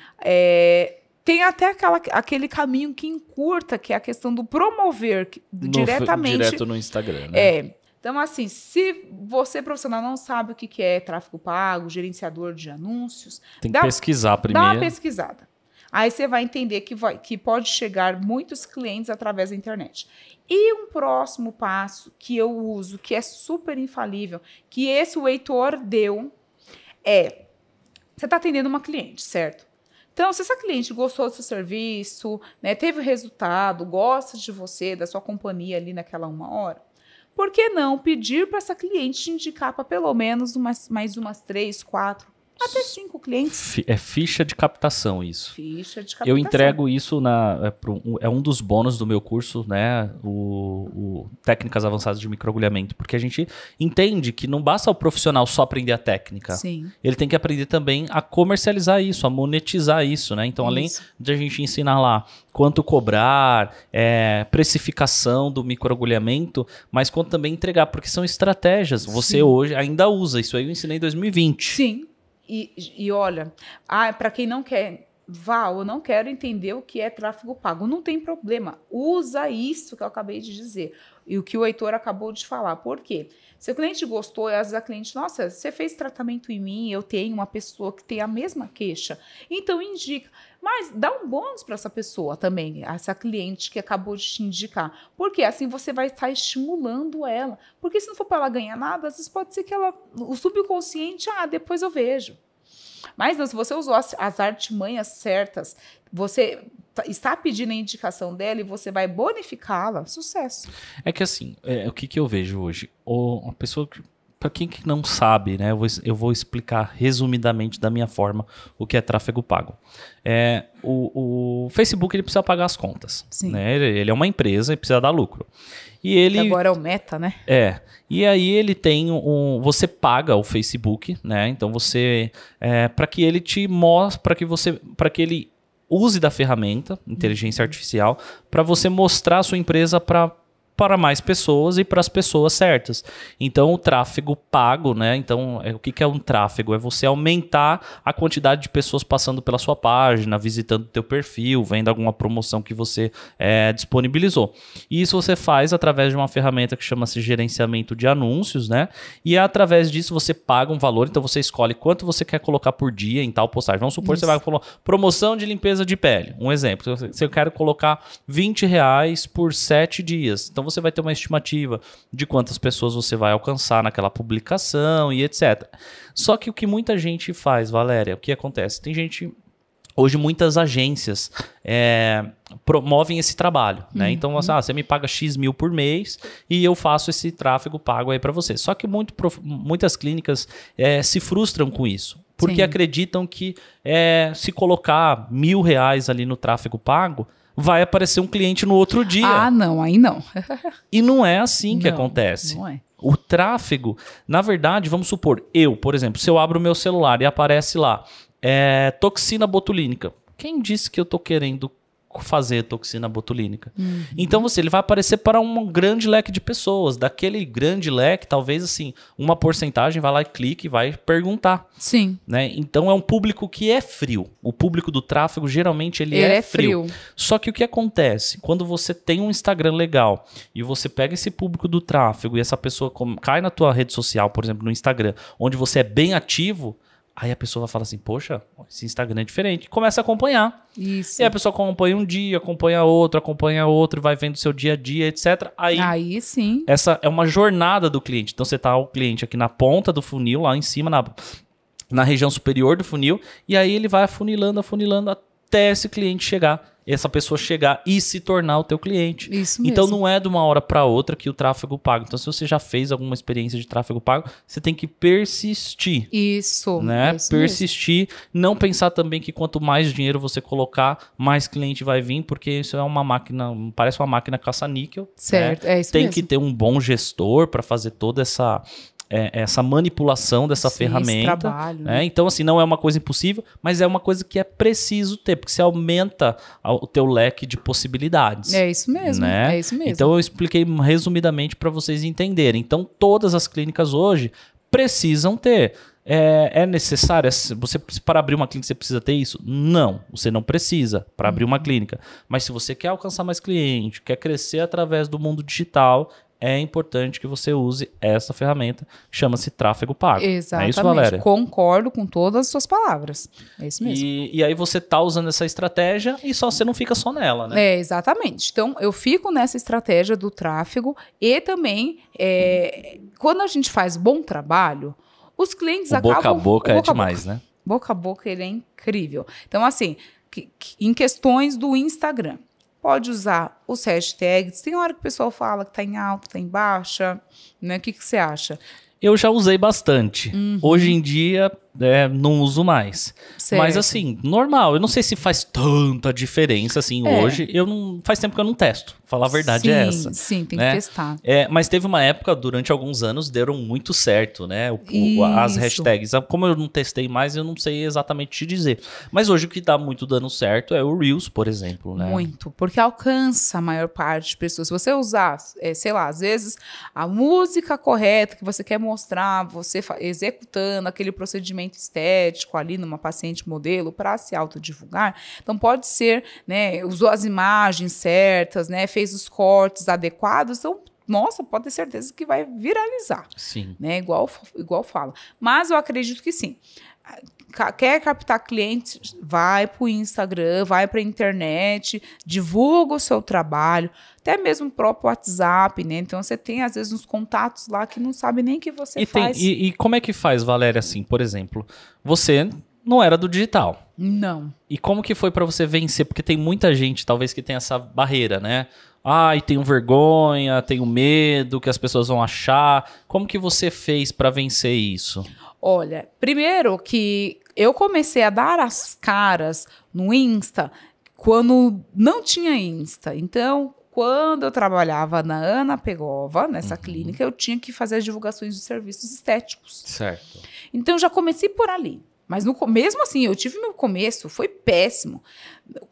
tem até aquele caminho que encurta, que é a questão do promover diretamente. Direto no Instagram, né? Então, assim, se você, profissional, não sabe o que é tráfego pago, gerenciador de anúncios, Tem que pesquisar dá primeiro. uma pesquisada. Aí você vai entender que pode chegar muitos clientes através da internet. E um próximo passo que eu uso, que é super infalível, que o Heitor deu, você está atendendo uma cliente, certo? Então, se essa cliente gostou do seu serviço, né, teve resultado, gosta de você, da sua companhia ali naquela 1 hora, por que não pedir para essa cliente te indicar para pelo menos mais umas 3, 4, até 5 clientes? É ficha de captação isso. Ficha de captação. Eu entrego isso é um dos bônus do meu curso, né? O Técnicas Avançadas de Microagulhamento, porque a gente entende que não basta o profissional só aprender a técnica. Sim. Ele tem que aprender também a comercializar isso, a monetizar isso, né? Então, além de a gente ensinar lá quanto cobrar, precificação do microagulhamento, mas quanto também entregar, porque são estratégias. Você hoje ainda usa, isso aí eu ensinei em 2020. Sim. E olha, para quem não quer, Val, eu não quero entender o que é tráfego pago. Não tem problema. Usa isso que eu acabei de dizer. E o que o Heitor acabou de falar. Por quê? Se o cliente gostou, às vezes a cliente, nossa, você fez tratamento em mim, eu tenho uma pessoa que tem a mesma queixa. Então, indica. Mas dá um bônus para essa pessoa também, essa cliente que acabou de te indicar. Porque assim você vai estar estimulando ela. Porque se não for para ela ganhar nada, às vezes pode ser que o subconsciente, depois eu vejo. Mas não, se você usou as artimanhas certas, você está pedindo a indicação dela e você vai bonificá-la, sucesso. É que assim, o que eu vejo hoje? Uma pessoa, para quem que não sabe, né, eu vou explicar resumidamente da minha forma o que é tráfego pago. O Facebook ele precisa pagar as contas. Sim. Né? Ele é uma empresa e precisa dar lucro. E ele, agora é o Meta, né? E aí ele tem você paga o Facebook, né? Então você para que ele te mostre, para que ele use da ferramenta inteligência artificial para você mostrar a sua empresa para mais pessoas e para as pessoas certas. Então, o tráfego pago, né? Então, o que é um tráfego? É você aumentar a quantidade de pessoas passando pela sua página, visitando o teu perfil, vendo alguma promoção que você disponibilizou. E isso você faz através de uma ferramenta que chama-se gerenciamento de anúncios, né? E através disso você paga um valor, então você escolhe quanto você quer colocar por dia em tal postagem. Vamos supor que você vai falar promoção de limpeza de pele. Um exemplo, se eu quero colocar R$20 por 7 dias. Então, você vai ter uma estimativa de quantas pessoas você vai alcançar naquela publicação e etc. Só que o que muita gente faz, Valéria, o que acontece? Tem gente... Hoje muitas agências promovem esse trabalho, né? Então, você me paga X mil por mês e eu faço esse tráfego pago aí para você. Só que muitas clínicas se frustram com isso. Porque acreditam que se colocar R$1.000 ali no tráfego pago, vai aparecer um cliente no outro dia. Ah, não, aí não. E não é assim que acontece. Não é. O tráfego, na verdade, vamos supor, por exemplo, se eu abro o meu celular e aparece lá, toxina botulínica. Quem disse que eu tô querendo fazer toxina botulínica? Então ele vai aparecer para um grande leque de pessoas. Daquele grande leque, talvez assim, uma porcentagem vai lá e clique e vai perguntar. Sim. Né? Então é um público que é frio. O público do tráfego, geralmente, ele é frio. Só que o que acontece? Quando você tem um Instagram legal e você pega esse público do tráfego e essa pessoa cai na tua rede social, por exemplo, no Instagram, onde você é bem ativo, aí a pessoa vai falar assim, poxa, esse Instagram é diferente. Começa a acompanhar. Isso. E a pessoa acompanha um dia, acompanha outro, vai vendo seu dia a dia, etc. Aí sim. Essa é uma jornada do cliente. Então você tá o cliente aqui na ponta do funil, lá em cima, na região superior do funil, e aí ele vai afunilando até esse cliente chegar. Essa pessoa chegar e se tornar o teu cliente. Isso mesmo. Então não é de uma hora para outra que o tráfego paga. Então se você já fez alguma experiência de tráfego pago, você tem que persistir. Isso. Né? Isso persistir, mesmo. Não pensar também que quanto mais dinheiro você colocar, mais cliente vai vir, porque isso é uma máquina, parece uma máquina caça-níquel. Certo, né? é isso tem mesmo. que ter um bom gestor para fazer toda essa manipulação dessa ferramenta. Esse trabalho, né? Então, assim, não é uma coisa impossível, mas é uma coisa que é preciso ter, porque você aumenta o teu leque de possibilidades. É isso mesmo, né? É isso mesmo. Então, eu expliquei resumidamente para vocês entenderem. Então, todas as clínicas hoje precisam ter. É necessário? Para abrir uma clínica, você precisa ter isso? Não, você não precisa para abrir uma clínica. Mas se você quer alcançar mais cliente, quer crescer através do mundo digital, é importante que você use essa ferramenta, chama-se tráfego pago. Exatamente. É isso, Valéria? Concordo com todas as suas palavras. É isso mesmo. E aí você tá usando essa estratégia e você não fica só nela, né? Exatamente. Então, eu fico nessa estratégia do tráfego e também, quando a gente faz bom trabalho, os clientes acabam... Boca a boca é demais, né? Boca a boca, ele é incrível. Então, assim, em questões do Instagram, pode usar os hashtags. Tem hora que o pessoal fala que tá em alta, tá em baixa, né? O que você acha? Eu já usei bastante. Hoje em dia, não uso mais. Certo. Mas assim, normal. Eu não sei se faz tanta diferença assim hoje. Faz tempo que eu não testo. Falar a verdade é essa. Sim, tem né? que testar. Mas teve uma época, durante alguns anos, deram muito certo, né? As hashtags. Como eu não testei mais, eu não sei exatamente te dizer. Mas hoje o que dá muito dando certo é o Reels, por exemplo, né? Muito, porque alcança a maior parte de pessoas. Se você usar, sei lá, às vezes, a música correta que você quer mostrar, você executando aquele procedimento estético ali numa paciente modelo para se autodivulgar, então pode ser, né, usou as imagens certas, né, fez os cortes adequados, então, nossa, pode ter certeza que vai viralizar. Sim. Né, igual fala. Mas eu acredito que sim. Quer captar clientes, vai para o Instagram, vai para a internet, divulga o seu trabalho, até mesmo o próprio WhatsApp, né? Então, você tem, às vezes, uns contatos lá que não sabe nem que você faz. E como é que faz, Valéria, assim, por exemplo, você não era do digital. Não. E como que foi pra você vencer? Porque tem muita gente, talvez, que tem essa barreira, né? Ai, tenho vergonha, tenho medo que as pessoas vão achar. Como que você fez pra vencer isso? Olha, primeiro que eu comecei a dar as caras no Insta quando não tinha Insta. Então, quando eu trabalhava na Ana Pegova, nessa clínica, eu tinha que fazer as divulgações de serviços estéticos. Certo. Então, eu já comecei por ali. Mas mesmo assim, eu tive meu começo, foi péssimo.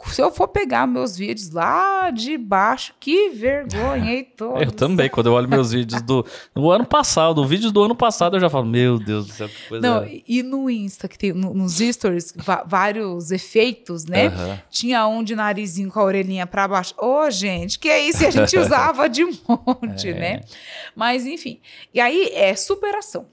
Se eu for pegar meus vídeos lá de baixo, que vergonha, Heitor. Eu também, quando eu olho meus vídeos do ano passado, o vídeo do ano passado, eu já falo, meu Deus do céu, que coisa. Não, e no Insta, que tem nos stories, vários efeitos, né? Tinha um de narizinho com a orelhinha pra baixo. Ô, gente, que é isso? E a gente usava de monte, né? Mas, enfim. E aí, é superação.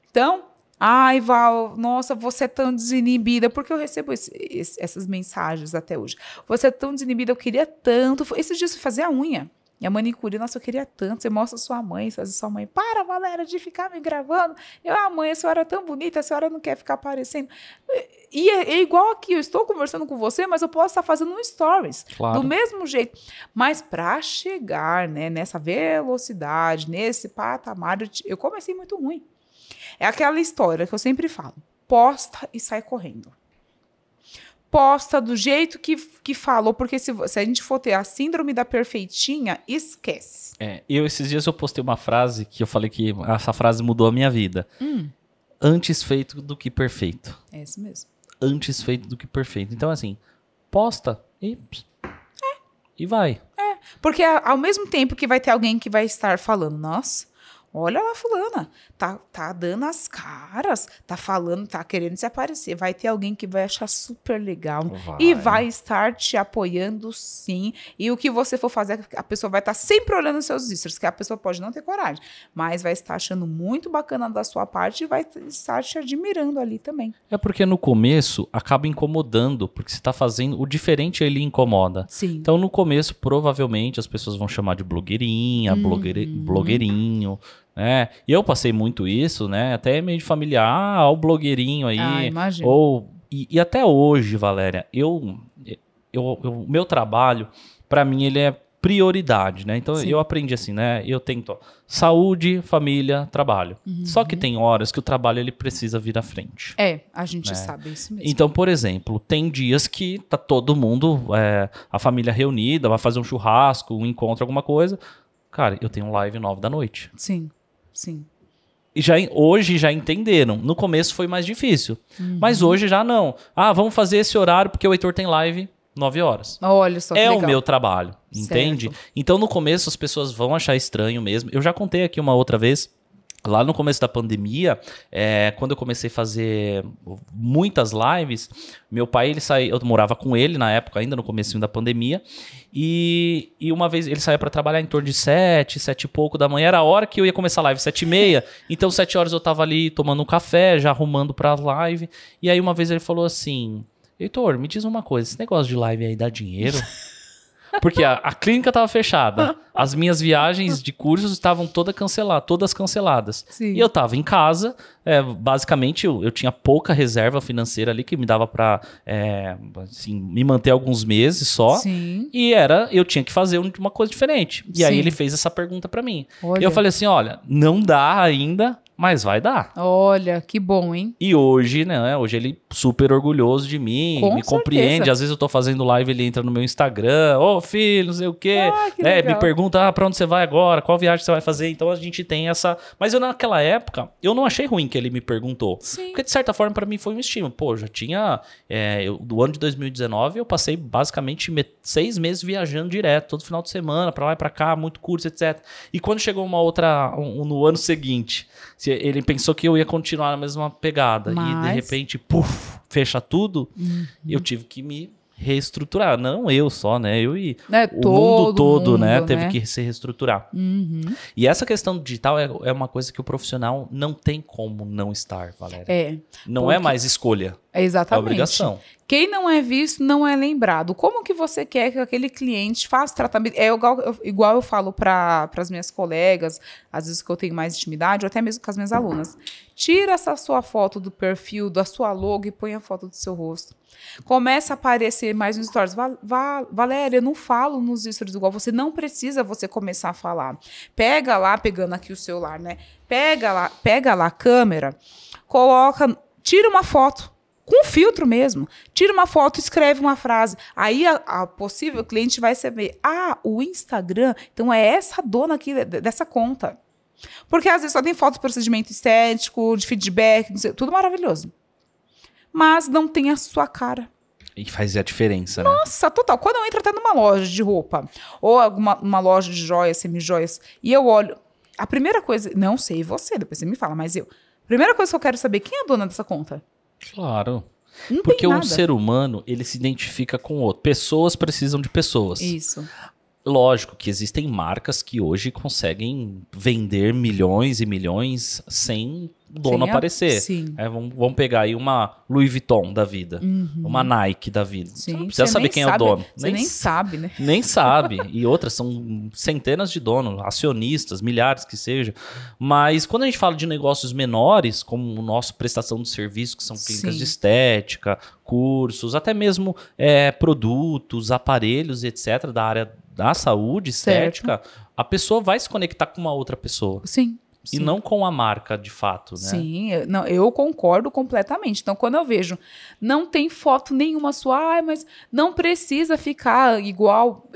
Então, ai, Val, nossa, você é tão desinibida, porque eu recebo essas mensagens até hoje. Você é tão desinibida, eu queria tanto. Esses dias eu fui fazer a unha. E a manicure, nossa, eu queria tanto. Você mostra sua mãe, faz a sua mãe. Para, Valéria, de ficar me gravando. Mãe, a senhora é tão bonita, a senhora não quer ficar aparecendo. E é igual aqui, eu estou conversando com você, mas eu posso estar fazendo um stories. Claro. Do mesmo jeito. Mas para chegar, né, nessa velocidade, nesse patamar, eu comecei muito ruim. É aquela história que eu sempre falo. Posta e sai correndo. Posta do jeito que falou, porque se a gente for ter a síndrome da perfeitinha, esquece. Esses dias eu postei uma frase que eu falei que essa frase mudou a minha vida. Antes feito do que perfeito. É isso mesmo. Antes feito do que perfeito. Então, assim, posta e vai. Porque ao mesmo tempo que vai ter alguém que vai estar falando, nossa, olha lá fulana, tá dando as caras, tá falando, tá querendo se aparecer. Vai ter alguém que vai achar super legal e vai estar te apoiando sim. E o que você for fazer, a pessoa vai estar sempre olhando os seus stories, que a pessoa pode não ter coragem, mas vai estar achando muito bacana da sua parte e vai estar te admirando ali também. É porque no começo acaba incomodando, porque você tá fazendo o diferente, ele incomoda. Sim. Então no começo provavelmente as pessoas vão chamar de blogueirinha, blogueirinho. E eu passei muito isso, né? Até meio de familiar, o blogueirinho aí. Imagino. E até hoje, Valéria, o meu trabalho, pra mim, ele é prioridade, né? Então eu aprendi assim, né? Eu tento saúde, família, trabalho. Só que tem horas que o trabalho ele precisa vir à frente. A gente sabe isso mesmo. Então, por exemplo, tem dias que tá todo mundo, a família reunida, vai fazer um churrasco, um encontro, alguma coisa. Cara, eu tenho live 9 da noite. Sim. E hoje já entenderam. No começo foi mais difícil. Mas hoje já não. Vamos fazer esse horário porque o Heitor tem live 9 horas. Olha só que legal. O meu trabalho, entende? Então no começo as pessoas vão achar estranho mesmo. Eu já contei aqui uma outra vez. Lá no começo da pandemia, quando eu comecei a fazer muitas lives, meu pai, ele saiu, eu morava com ele na época, ainda no comecinho da pandemia, e uma vez ele saía para trabalhar em torno de 7 e pouco da manhã, era a hora que eu ia começar a live, 7h30, então 7 horas eu tava ali tomando um café, já arrumando pra live, e aí uma vez ele falou assim, Heitor, me diz uma coisa, esse negócio de live aí dá dinheiro? Porque a clínica estava fechada. As minhas viagens de cursos estavam todas canceladas. Sim. E eu estava em casa. Basicamente, eu tinha pouca reserva financeira ali que me dava para me manter alguns meses só. Sim. E eu tinha que fazer uma coisa diferente. E aí ele fez essa pergunta para mim. Olha. E eu falei assim, olha, não dá ainda, mas vai dar. Olha, que bom, hein? E hoje, né? Hoje ele super orgulhoso de mim, me compreende. Às vezes eu tô fazendo live, ele entra no meu Instagram. Filho, não sei o quê. Me pergunta, pra onde você vai agora? Qual viagem você vai fazer? Então a gente tem essa... Mas eu naquela época, eu não achei ruim que ele me perguntou. Sim. Porque de certa forma pra mim foi um estímulo. Pô, já tinha... do ano de 2019 eu passei basicamente 6 meses viajando direto, todo final de semana, pra lá e pra cá, muito curso, etc. E quando chegou uma outra... no ano seguinte... Ele pensou que eu ia continuar na mesma pegada. E, de repente, fecha tudo. Eu tive que me reestruturar. Não eu só, né? Eu e o mundo todo, né? Teve que se reestruturar. E essa questão do digital é uma coisa que o profissional não tem como não estar, Valéria. Não é mais escolha. Exatamente. É obrigação. Quem não é visto não é lembrado. Como que você quer que aquele cliente faça tratamento? É igual eu falo para as minhas colegas, às vezes que eu tenho mais intimidade, ou até mesmo com as minhas alunas. Tira essa sua foto do perfil, da sua logo e põe a foto do seu rosto. Começa a aparecer mais nos stories. Valéria, eu não falo nos stories igual. Você não precisa começar a falar. Pega lá, pegando aqui o celular, né? Pega lá a câmera, tira uma foto. Com filtro mesmo. Tira uma foto, escreve uma frase. Aí a possível cliente vai saber. O Instagram, então é essa dona aqui dessa conta. Porque às vezes só tem foto de procedimento estético, de feedback, tudo maravilhoso. Mas não tem a sua cara. E faz a diferença, né? Nossa, total. Quando eu entro até numa loja de roupa, ou uma loja de joias, semi-joias, e eu olho, a primeira coisa, não sei você, depois você me fala, mas a primeira coisa que eu quero saber, quem é a dona dessa conta? Claro. Não Porque tem nada. um ser humano, ele se identifica com o outro. Pessoas precisam de pessoas. Isso. Lógico que existem marcas que hoje conseguem vender milhões e milhões sem o dono aparecer. Sim. Vamos pegar aí uma Louis Vuitton da vida, uma Nike da vida. Sim. Você não precisa saber quem é o dono. Você nem sabe, né? Nem sabe. E outras são centenas de donos, acionistas, milhares que seja. Mas quando a gente fala de negócios menores, como o nosso prestação de serviço, que são clínicas de estética, cursos, até mesmo produtos, aparelhos, etc., da área da saúde, estética, a pessoa vai se conectar com uma outra pessoa. Sim. E não com a marca, de fato, né? Sim, eu concordo completamente. Então, quando eu vejo, não tem foto nenhuma sua, mas não precisa ficar igual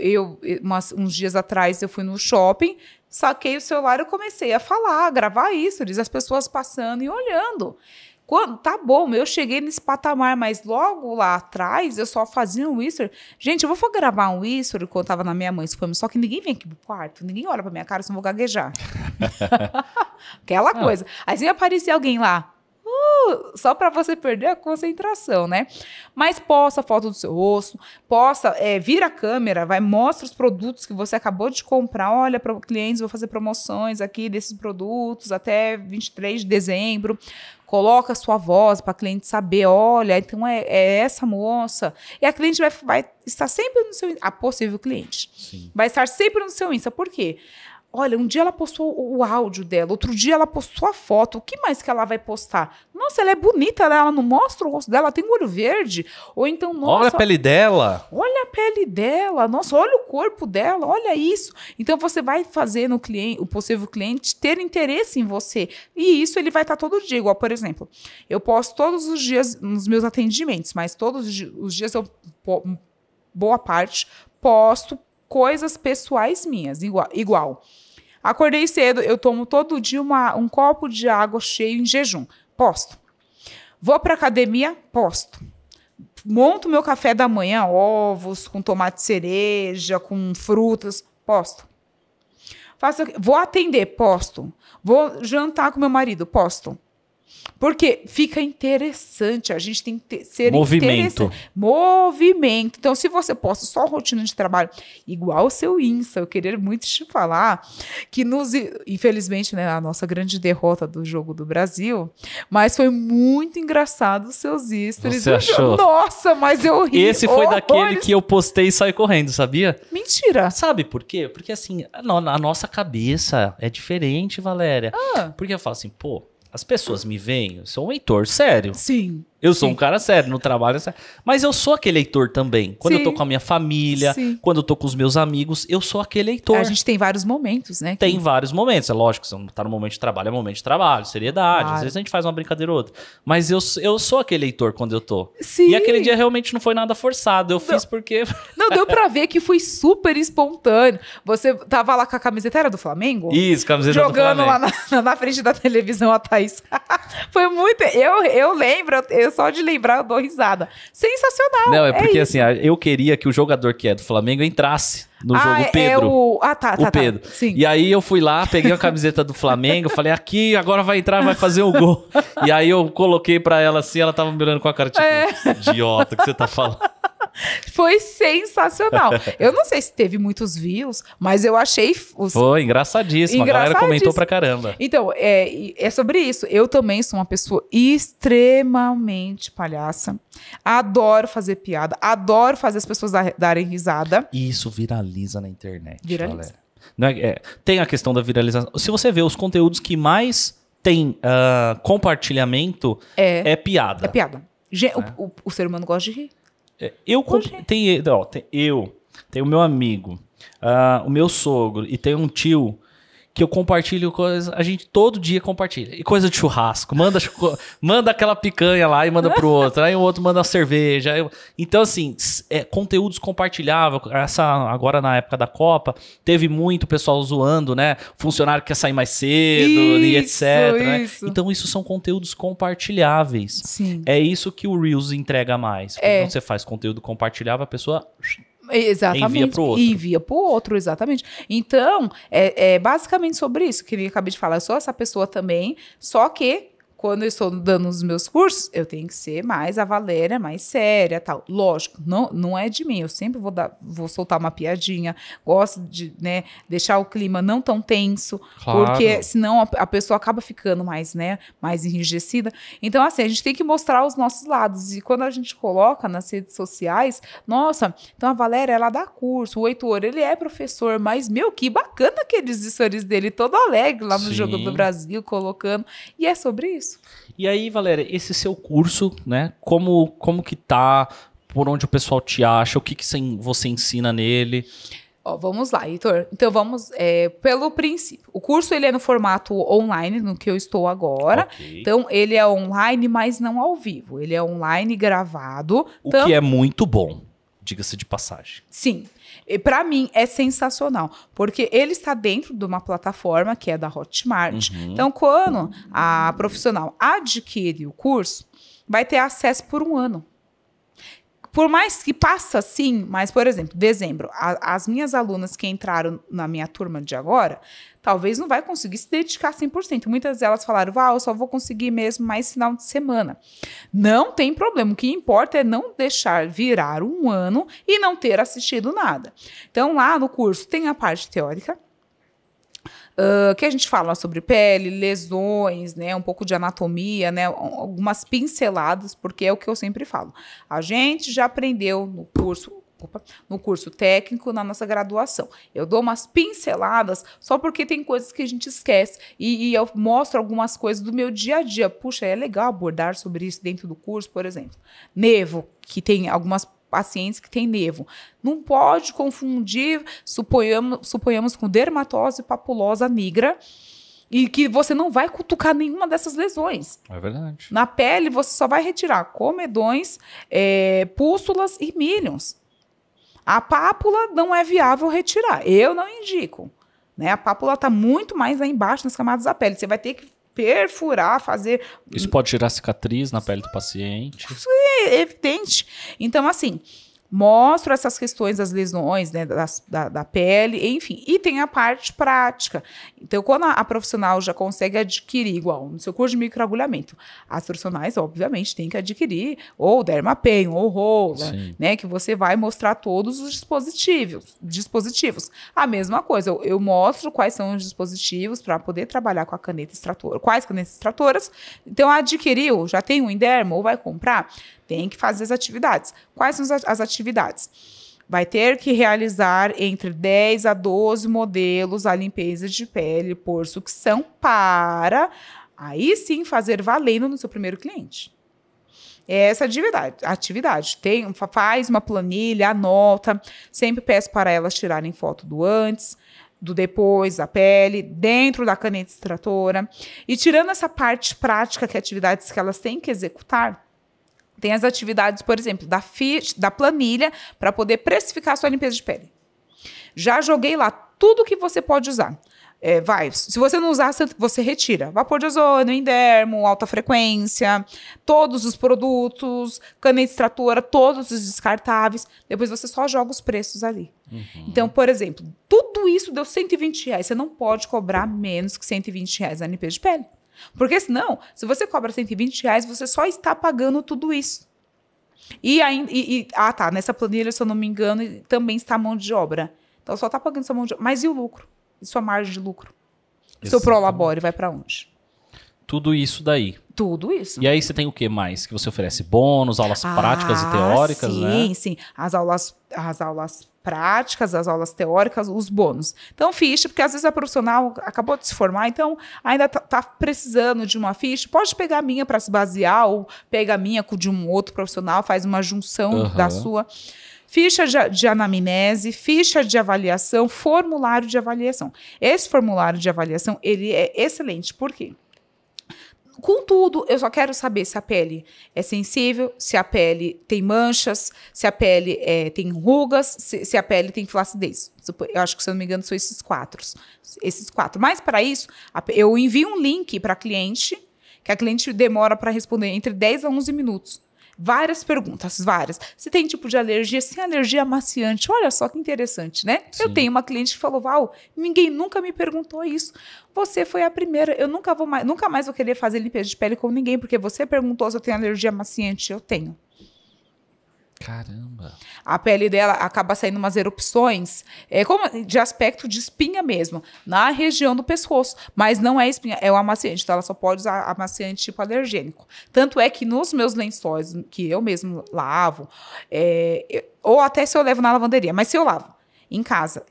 uns dias atrás eu fui no shopping, saquei o celular e comecei a falar, a gravar isso, as pessoas passando e olhando. Tá bom, eu cheguei nesse patamar, mas logo lá atrás eu só fazia um whisper. Gente, eu vou gravar um whisper quando eu tava na minha mãe, só que ninguém vem aqui pro quarto, ninguém olha pra minha cara, senão eu vou gaguejar. Aquela coisa. Aí se aparecer alguém lá, só para você perder a concentração, né? Mas posta a foto do seu rosto, vira a câmera, mostra os produtos que você acabou de comprar. Olha, para clientes, vou fazer promoções aqui desses produtos até 23 de dezembro. Coloca a sua voz para a cliente saber, olha, então é essa moça. E a cliente vai estar sempre no seu Insta, a possível cliente. Sim. Vai estar sempre no seu Insta. Por quê? Olha, um dia ela postou o áudio dela, outro dia ela postou a foto. O que mais que ela vai postar? Nossa, ela é bonita, ela não mostra o rosto dela, ela tem um olho verde. Ou então, nossa... Olha a pele dela. Olha a pele dela. Nossa, olha o corpo dela, olha isso. Então, você vai fazer o possível cliente ter interesse em você. E isso ele vai estar todo dia. Igual, por exemplo, eu posto todos os dias nos meus atendimentos, mas todos os dias boa parte, posto coisas pessoais minhas, igual. Acordei cedo, eu tomo todo dia um copo de água cheio em jejum. Posto. Vou para academia? Posto. Monto meu café da manhã, ovos com tomate cereja, com frutas? Posto. Vou atender? Posto. Vou jantar com meu marido? Posto. Porque fica interessante, a gente tem que ser movimento. Movimento. Então, se você posta só rotina de trabalho, igual o seu Insta, eu queria muito te falar que infelizmente, né, a nossa grande derrota do jogo do Brasil, mas foi muito engraçado os seus stories. Você achou? Nossa, mas eu ri. Esse foi daquele que eu postei e saí correndo, sabia? Mentira. Sabe por quê? Porque assim, a nossa cabeça é diferente, Valéria. Porque eu falo assim, as pessoas me veem, eu sou um Heitor sério. Sim. Eu sou um cara sério, no trabalho é sério. Mas eu sou aquele Heitor também. Quando eu tô com a minha família, quando eu tô com os meus amigos, eu sou aquele Heitor. A gente tem vários momentos, né? Tem vários momentos. É lógico, se você não tá no momento de trabalho, é momento de trabalho, seriedade. Claro. Às vezes a gente faz uma brincadeira ou outra. Mas eu sou aquele Heitor quando eu tô. Sim. E aquele dia realmente não foi nada forçado. Eu fiz porque... Não, deu pra ver que foi super espontâneo. Você tava lá com a camiseta, era do Flamengo? Isso, camiseta do Flamengo. Jogando lá na frente da televisão, a Thaís. Foi muito... Eu lembro, só de lembrar, eu dou risada. Sensacional. Não, é porque assim, eu queria que o jogador que é do Flamengo entrasse no jogo, o Pedro. O Pedro. Tá. Sim. E aí eu fui lá, peguei a camiseta do Flamengo, falei, aqui, agora vai entrar, vai fazer um gol. E aí eu coloquei pra ela assim, ela tava me olhando com a cara, tipo, idiota, que você tá falando? Foi sensacional. Eu não sei se teve muitos views, mas eu achei... Foi engraçadíssimo. A galera comentou pra caramba. Então, é sobre isso. Eu também sou uma pessoa extremamente palhaça. Adoro fazer piada. Adoro fazer as pessoas darem risada. E isso viraliza na internet, Viraliza. galera. Não tem a questão da viralização. Se você vê os conteúdos que mais tem compartilhamento, é piada. É piada. O ser humano gosta de rir. Eu tenho o meu amigo, o meu sogro e tem um tio que eu compartilho coisas, a gente todo dia compartilha. E coisa de churrasco, manda aquela picanha lá e manda pro outro, aí o outro manda a cerveja. Então, assim, conteúdos compartilháveis. Agora na época da Copa, teve muito pessoal zoando, né? Funcionário que quer sair mais cedo e etc. Né? Então, isso são conteúdos compartilháveis. Sim. É isso que o Reels entrega mais. Quando você faz conteúdo compartilhável, a pessoa... Exatamente. Envia pro outro. Envia pro outro, exatamente. Então, é basicamente sobre isso que eu acabei de falar. Eu sou essa pessoa também, só que quando eu estou dando os meus cursos, eu tenho que ser mais a Valéria, mais séria, tal. Lógico, não é de mim. Eu sempre vou soltar uma piadinha. Gosto de, né, deixar o clima não tão tenso, claro. Porque senão a pessoa acaba ficando mais, né, mais enrijecida. Então, assim, a gente tem que mostrar os nossos lados. E quando a gente coloca nas redes sociais, nossa, então a Valéria, ela dá curso, o Heitor, ele é professor, mas, meu, que bacana aqueles stories dele, todo alegre lá no Jogo do Brasil, colocando. E é sobre isso. E aí, Valéria, esse seu curso, né? Como que tá? Por onde o pessoal te acha? O que você ensina nele? Vamos lá, Heitor. Então, vamos pelo princípio. O curso, ele é no formato online, no que eu estou agora. Okay. Então, ele é online, mas não ao vivo. Ele é online gravado. O que é muito bom, diga-se de passagem. Sim. Para mim é sensacional, porque ele está dentro de uma plataforma que é da Hotmart. Uhum. Então, quando a profissional adquire o curso, vai ter acesso por 1 ano. Por mais que passa sim, mas, por exemplo, dezembro, as minhas alunas que entraram na minha turma de agora, talvez não vai conseguir se dedicar 100%. Muitas delas falaram, eu só vou conseguir mesmo mais final de semana. Não tem problema, o que importa é não deixar virar 1 ano e não ter assistido nada. Então, lá no curso tem a parte teórica, que a gente fala sobre pele, lesões, né, um pouco de anatomia, né, algumas pinceladas, porque é o que eu sempre falo. A gente já aprendeu no curso técnico, na nossa graduação. Eu dou umas pinceladas só porque tem coisas que a gente esquece. E eu mostro algumas coisas do meu dia a dia. Puxa, é legal abordar sobre isso dentro do curso, por exemplo. Nevo, que tem algumas pacientes que têm nevo. Não pode confundir, suponhamos com dermatose papulosa nigra, e que você não vai cutucar nenhuma dessas lesões. É verdade. Na pele, você só vai retirar comedões, pústulas e milhons. A pápula não é viável retirar. Eu não indico. Né? A pápula está muito mais lá embaixo nas camadas da pele. Você vai ter que perfurar, fazer... Isso pode gerar cicatriz na pele do paciente. Isso é evidente. Então, assim, mostro essas questões das lesões, né, da pele, enfim. E tem a parte prática. Então, quando a profissional já consegue adquirir, igual no seu curso de microagulhamento, as profissionais, obviamente, têm que adquirir ou Dermapen, ou rola, né, que você vai mostrar todos os dispositivos. A mesma coisa, eu mostro quais são os dispositivos para poder trabalhar com a caneta extratora. Quais canetas extratoras? Então, adquiriu, já tem um Inderma ou vai comprar? Tem que fazer as atividades. Quais são as atividades? Vai ter que realizar entre 10 a 12 modelos a limpeza de pele por sucção para, aí sim, fazer valendo no seu primeiro cliente. Essa atividade. Faz uma planilha, anota. Sempre peço para elas tirarem foto do antes, do depois, da pele, dentro da caneta extratora. E tirando essa parte prática, que é atividades que elas têm que executar, tem as atividades, por exemplo, da planilha para poder precificar a sua limpeza de pele. Já joguei lá tudo que você pode usar. Se você não usar, você retira. Vapor de ozônio, Indermo, alta frequência, todos os produtos, caneta extratora, todos os descartáveis. Depois você só joga os preços ali. Uhum. Então, por exemplo, tudo isso deu R$120. Você não pode cobrar menos que R$120 na limpeza de pele. Porque senão, se você cobra R$120, você só está pagando tudo isso. Tá, nessa planilha, se eu não me engano, também está a mão de obra. Então, só está pagando sua mão de obra. Mas e o lucro? E sua margem de lucro? Seu prolabore vai para onde? Tudo isso daí. Tudo isso. E aí você tem o que mais? Que você oferece bônus, aulas práticas e teóricas, sim, né? Sim, as aulas práticas, as aulas teóricas, os bônus. Então, ficha, porque às vezes a profissional acabou de se formar, então ainda tá precisando de uma ficha, pode pegar a minha para se basear, ou pega a minha de um outro profissional, faz uma junção da sua. Ficha de anamnese, ficha de avaliação, formulário de avaliação. Esse formulário de avaliação, ele é excelente. Por quê? Contudo, eu só quero saber se a pele é sensível, se a pele tem manchas, se a pele tem rugas, se a pele tem flacidez. Eu acho que, se eu não me engano, são esses quatro. Mas, para isso, eu envio um link para a cliente, que a cliente demora para responder entre 10 a 11 minutos. Várias perguntas, várias. Se tem tipo de alergia, se tem alergia amaciante, olha só que interessante, né? Sim. Eu tenho uma cliente que falou, Val, ninguém nunca me perguntou isso. Você foi a primeira, eu nunca mais vou querer fazer limpeza de pele com ninguém, porque você perguntou se eu tenho alergia amaciante. Eu tenho. Caramba. A pele dela acaba saindo umas erupções, como de aspecto de espinha mesmo, na região do pescoço. Mas não é espinha, é o amaciante. Então, ela só pode usar amaciante tipo alergênico. Tanto é que nos meus lençóis, que eu mesmo lavo, ou até se eu levo na lavanderia, mas se eu lavo em casa,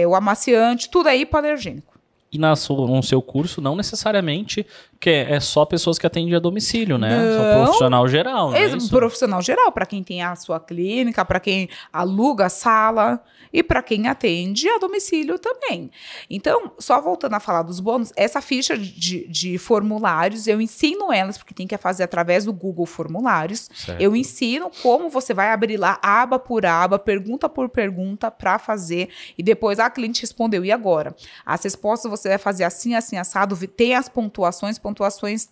o amaciante, tudo é hipoalergênico. E no seu curso, não necessariamente que é só pessoas que atendem a domicílio, né? Não. São profissional geral, né? Profissional geral, para quem tem a sua clínica, para quem aluga a sala e para quem atende a domicílio também. Então, só voltando a falar dos bônus, essa ficha de formulários, eu ensino elas, porque tem que fazer através do Google Formulários. Certo. Eu ensino como você vai abrir lá, aba por aba, pergunta por pergunta, para fazer. E depois a cliente respondeu, e agora? As respostas você vai fazer assim, assim, assado, tem as pontuações,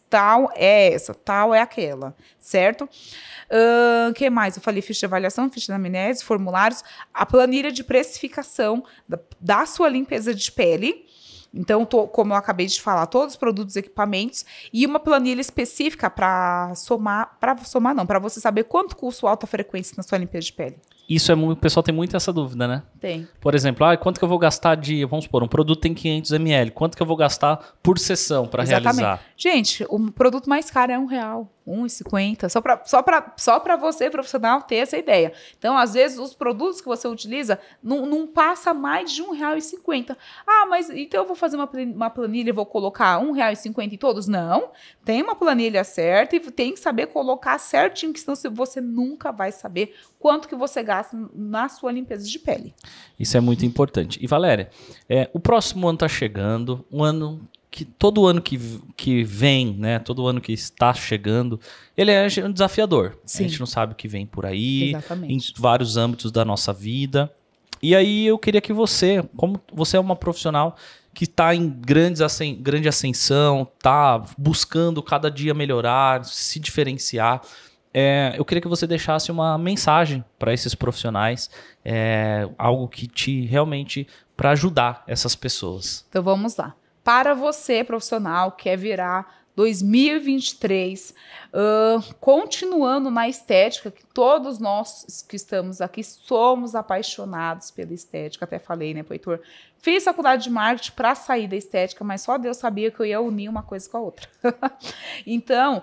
tal é essa, tal é aquela, certo? Que mais? Eu falei ficha de avaliação, ficha de anamnese, formulários, a planilha de precificação da sua limpeza de pele. Então, como eu acabei de falar, todos os produtos e equipamentos e uma planilha específica para você saber quanto custa o alta frequência na sua limpeza de pele. Isso o pessoal tem muito essa dúvida, né? Tem. Por exemplo, quanto que eu vou gastar vamos supor, um produto tem 500 ml, quanto que eu vou gastar por sessão para realizar? Gente, o produto mais caro é R$1, R$1,50, só para você, profissional, ter essa ideia. Então, às vezes, os produtos que você utiliza não passa mais de R$1,50. Mas então eu vou fazer uma planilha e vou colocar R$1,50 em todos? Não, tem uma planilha certa e tem que saber colocar certinho, que senão você nunca vai saber quanto que você gasta na sua limpeza de pele. Isso é muito importante. E, Valéria, o próximo ano está chegando, um ano que todo ano que vem, né, todo ano que está chegando, ele é um desafiador. Sim. A gente não sabe o que vem por aí, exatamente, em vários âmbitos da nossa vida. E aí eu queria que você, como você é uma profissional que está em grande ascensão, está buscando cada dia melhorar, se diferenciar, eu queria que você deixasse uma mensagem para esses profissionais, algo que realmente para ajudar essas pessoas. Então vamos lá. Para você, profissional, que quer virar 2023, continuando na estética, que todos nós que estamos aqui somos apaixonados pela estética, até falei, né, Heitor? Fiz faculdade de marketing para sair da estética, mas só Deus sabia que eu ia unir uma coisa com a outra. Então,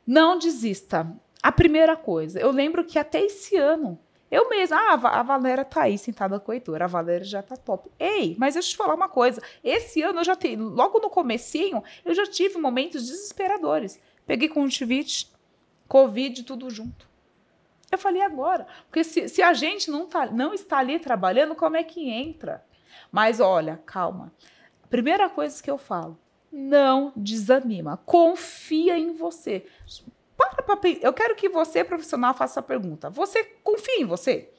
não desista. A primeira coisa, eu lembro que até esse ano, eu mesma, a Valéria tá aí sentada com o Heitor, a Valéria já tá top. Ei, mas deixa eu te falar uma coisa, esse ano eu já tenho, logo no comecinho, eu já tive momentos desesperadores. Peguei conjuntivite, Covid, tudo junto. Eu falei, agora? Porque se a gente não está ali trabalhando, como é que entra? Mas olha, calma. A primeira coisa que eu falo, não desanima, confia em você. Eu quero que você, profissional, faça a pergunta. Você confia em você?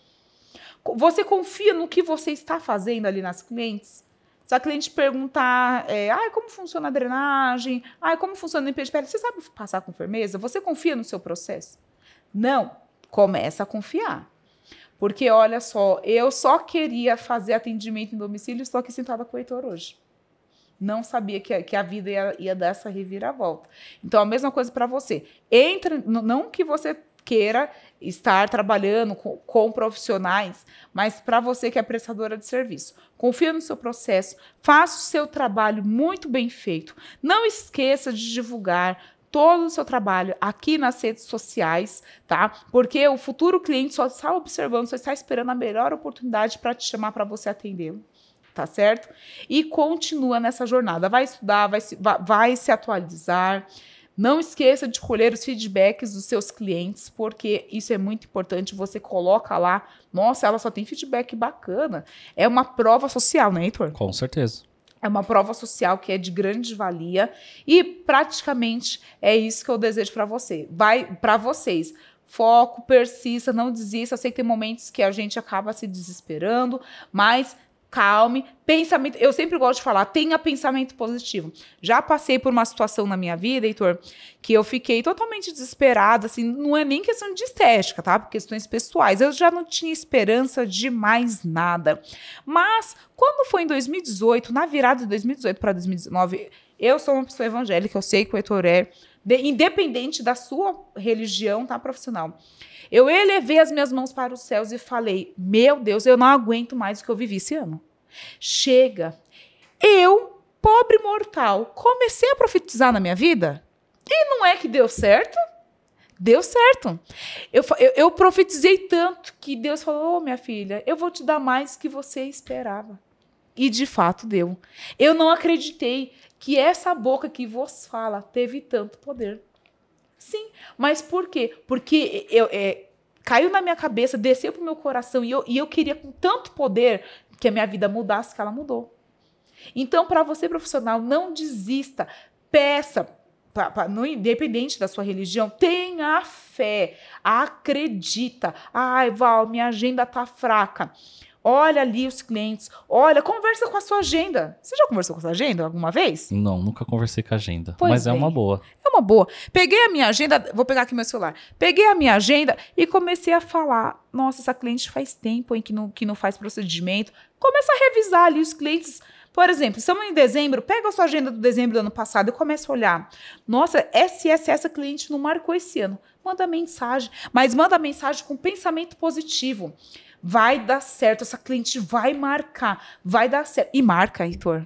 Você confia no que você está fazendo ali nas clientes? Se a cliente perguntar, como funciona a drenagem? Como funciona a limpeza de pele? Você sabe passar com firmeza? Você confia no seu processo? Não. Começa a confiar. Porque, olha só, eu só queria fazer atendimento em domicílio e estou aqui sentada com o Heitor hoje. Não sabia que a vida ia dar essa reviravolta. Então, a mesma coisa para você. Entra, não que você queira estar trabalhando com profissionais, mas para você que é prestadora de serviço, confia no seu processo, faça o seu trabalho muito bem feito. Não esqueça de divulgar todo o seu trabalho aqui nas redes sociais, tá? Porque o futuro cliente só está observando, só está esperando a melhor oportunidade para te chamar para você atendê-lo. Tá certo? E continua nessa jornada. Vai estudar, vai se atualizar. Não esqueça de colher os feedbacks dos seus clientes, porque isso é muito importante. Você coloca lá, nossa, ela só tem feedback bacana. É uma prova social, né, Heitor? Com certeza. É uma prova social que é de grande valia e praticamente é isso que eu desejo para você. Para vocês. Foco, persista, não desista. Eu sei que tem momentos que a gente acaba se desesperando, mas calme, pensamento. Eu sempre gosto de falar, tenha pensamento positivo. Já passei por uma situação na minha vida, Heitor, que eu fiquei totalmente desesperada, assim, não é nem questão de estética, tá? Por questões pessoais. Eu já não tinha esperança de mais nada. Mas, quando foi em 2018, na virada de 2018 para 2019, eu sou uma pessoa evangélica, eu sei que o Heitor é, independente da sua religião, tá, profissional. Eu elevei as minhas mãos para os céus e falei, meu Deus, eu não aguento mais o que eu vivi esse ano. Chega. Eu, pobre mortal, comecei a profetizar na minha vida e não é que deu certo? Deu certo. Eu profetizei tanto que Deus falou, minha filha, eu vou te dar mais do que você esperava. E de fato deu. Eu não acreditei que essa boca que vos fala teve tanto poder. Sim, mas por quê? Porque caiu na minha cabeça, desceu pro meu coração e eu queria com tanto poder que a minha vida mudasse, que ela mudou. Então, para você profissional, não desista, peça, independente da sua religião, tenha fé, acredita. Ai, Val, minha agenda tá fraca. Olha ali os clientes, olha, conversa com a sua agenda. Você já conversou com a sua agenda alguma vez? Não, nunca conversei com a agenda, Pois mas é bem. uma boa. É uma boa. Peguei a minha agenda, vou pegar aqui meu celular. Peguei a minha agenda e comecei a falar. Nossa, essa cliente faz tempo hein, que não faz procedimento. Começa a revisar ali os clientes. Por exemplo, estamos em dezembro, pega a sua agenda do dezembro do ano passado e começa a olhar. Nossa, essa cliente não marcou esse ano. Manda mensagem, mas manda mensagem com pensamento positivo. Vai dar certo, essa cliente vai marcar, vai dar certo. E marca, Heitor.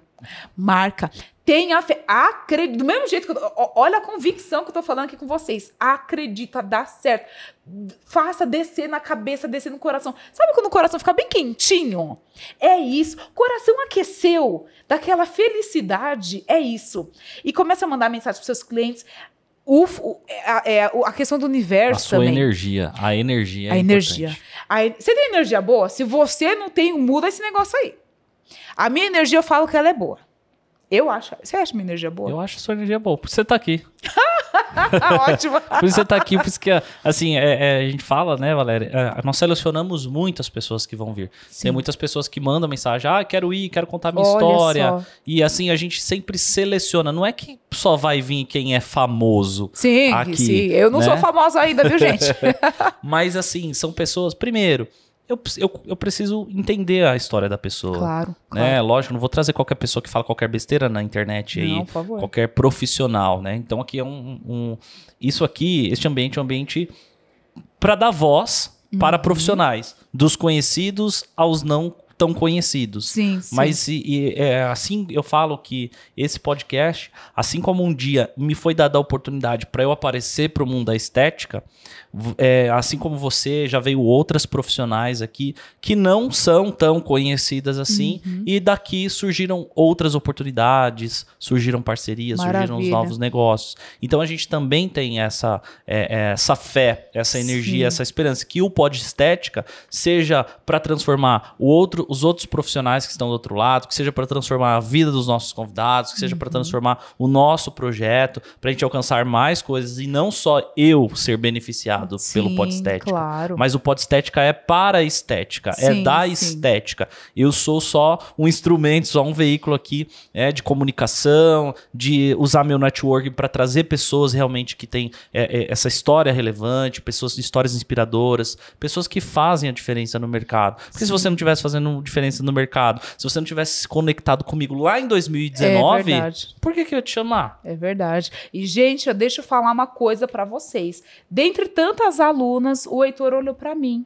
Marca. Tenha fé. Acredita. Do mesmo jeito que olha a convicção que eu tô falando aqui com vocês. Acredita, dá certo. Faça descer na cabeça, descer no coração. Sabe quando o coração fica bem quentinho? É isso. O coração aqueceu daquela felicidade. É isso. E começa a mandar mensagem para seus clientes. A questão do universo também. A energia é energia. Você tem energia boa? Se você não tem, muda esse negócio aí. A minha energia, eu falo que ela é boa. Eu acho. Você acha minha energia boa? Eu acho a sua energia boa. Por isso você tá aqui. Ótimo. Por isso você tá aqui. Por isso que, assim, a gente fala, né, Valéria? Nós selecionamos muitas pessoas que vão vir. Sim. Tem muitas pessoas que mandam mensagem. Quero ir, quero contar minha história. Só. E, assim, a gente sempre seleciona. Não é que só vai vir quem é famoso. Sim, aqui, sim. Eu não sou famosa ainda, viu, gente? Mas, assim, são pessoas... Primeiro... Eu preciso entender a história da pessoa. Claro. Né? Lógico, não vou trazer qualquer pessoa que fala qualquer besteira na internet aí. Não, por favor. Qualquer profissional, né? Então aqui é isso aqui, este ambiente é um ambiente para dar voz para profissionais. Dos conhecidos aos não tão conhecidos. Sim. Mas assim eu falo que esse podcast, assim como um dia me foi dada a oportunidade para eu aparecer para o mundo da estética, assim como você, já veio outras profissionais aqui que não são tão conhecidas assim, e daqui surgiram outras oportunidades, surgiram parcerias, surgiram os novos negócios. Então a gente também tem essa fé, essa energia, essa esperança que o Pod Estética seja para transformar os outros profissionais que estão do outro lado, que seja para transformar a vida dos nossos convidados, que seja para transformar o nosso projeto, para a gente alcançar mais coisas e não só eu ser beneficiado pelo Pod Estética. Claro. Mas o Pod Estética é para a estética, é da estética. Eu sou só um instrumento, só um veículo aqui de comunicação, de usar meu networking para trazer pessoas realmente que têm essa história relevante, histórias inspiradoras, pessoas que fazem a diferença no mercado. Porque se você não estivesse fazendo diferença no mercado, se você não tivesse se conectado comigo lá em 2019, por que eu ia te chamar? É verdade. E, gente, deixa eu falar uma coisa para vocês. Dentre tantas tantas alunas, o Heitor olhou pra mim.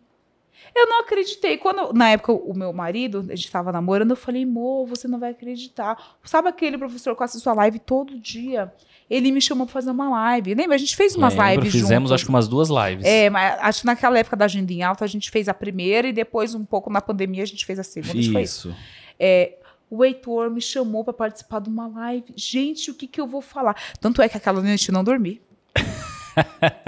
Eu não acreditei. Na época, o meu marido, a gente estava namorando, eu falei, amor, você não vai acreditar. Sabe aquele professor que assiste a live todo dia? Ele me chamou para fazer uma live. Lembra? A gente fez umas lives juntos. Fizemos, acho que umas 2 lives. Mas acho que naquela época da Agenda em Alta, a gente fez a primeira e depois, um pouco na pandemia, a gente fez a segunda. Isso. O Heitor me chamou para participar de uma live. Gente, o que eu vou falar? Tanto é que aquela noite eu não dormi.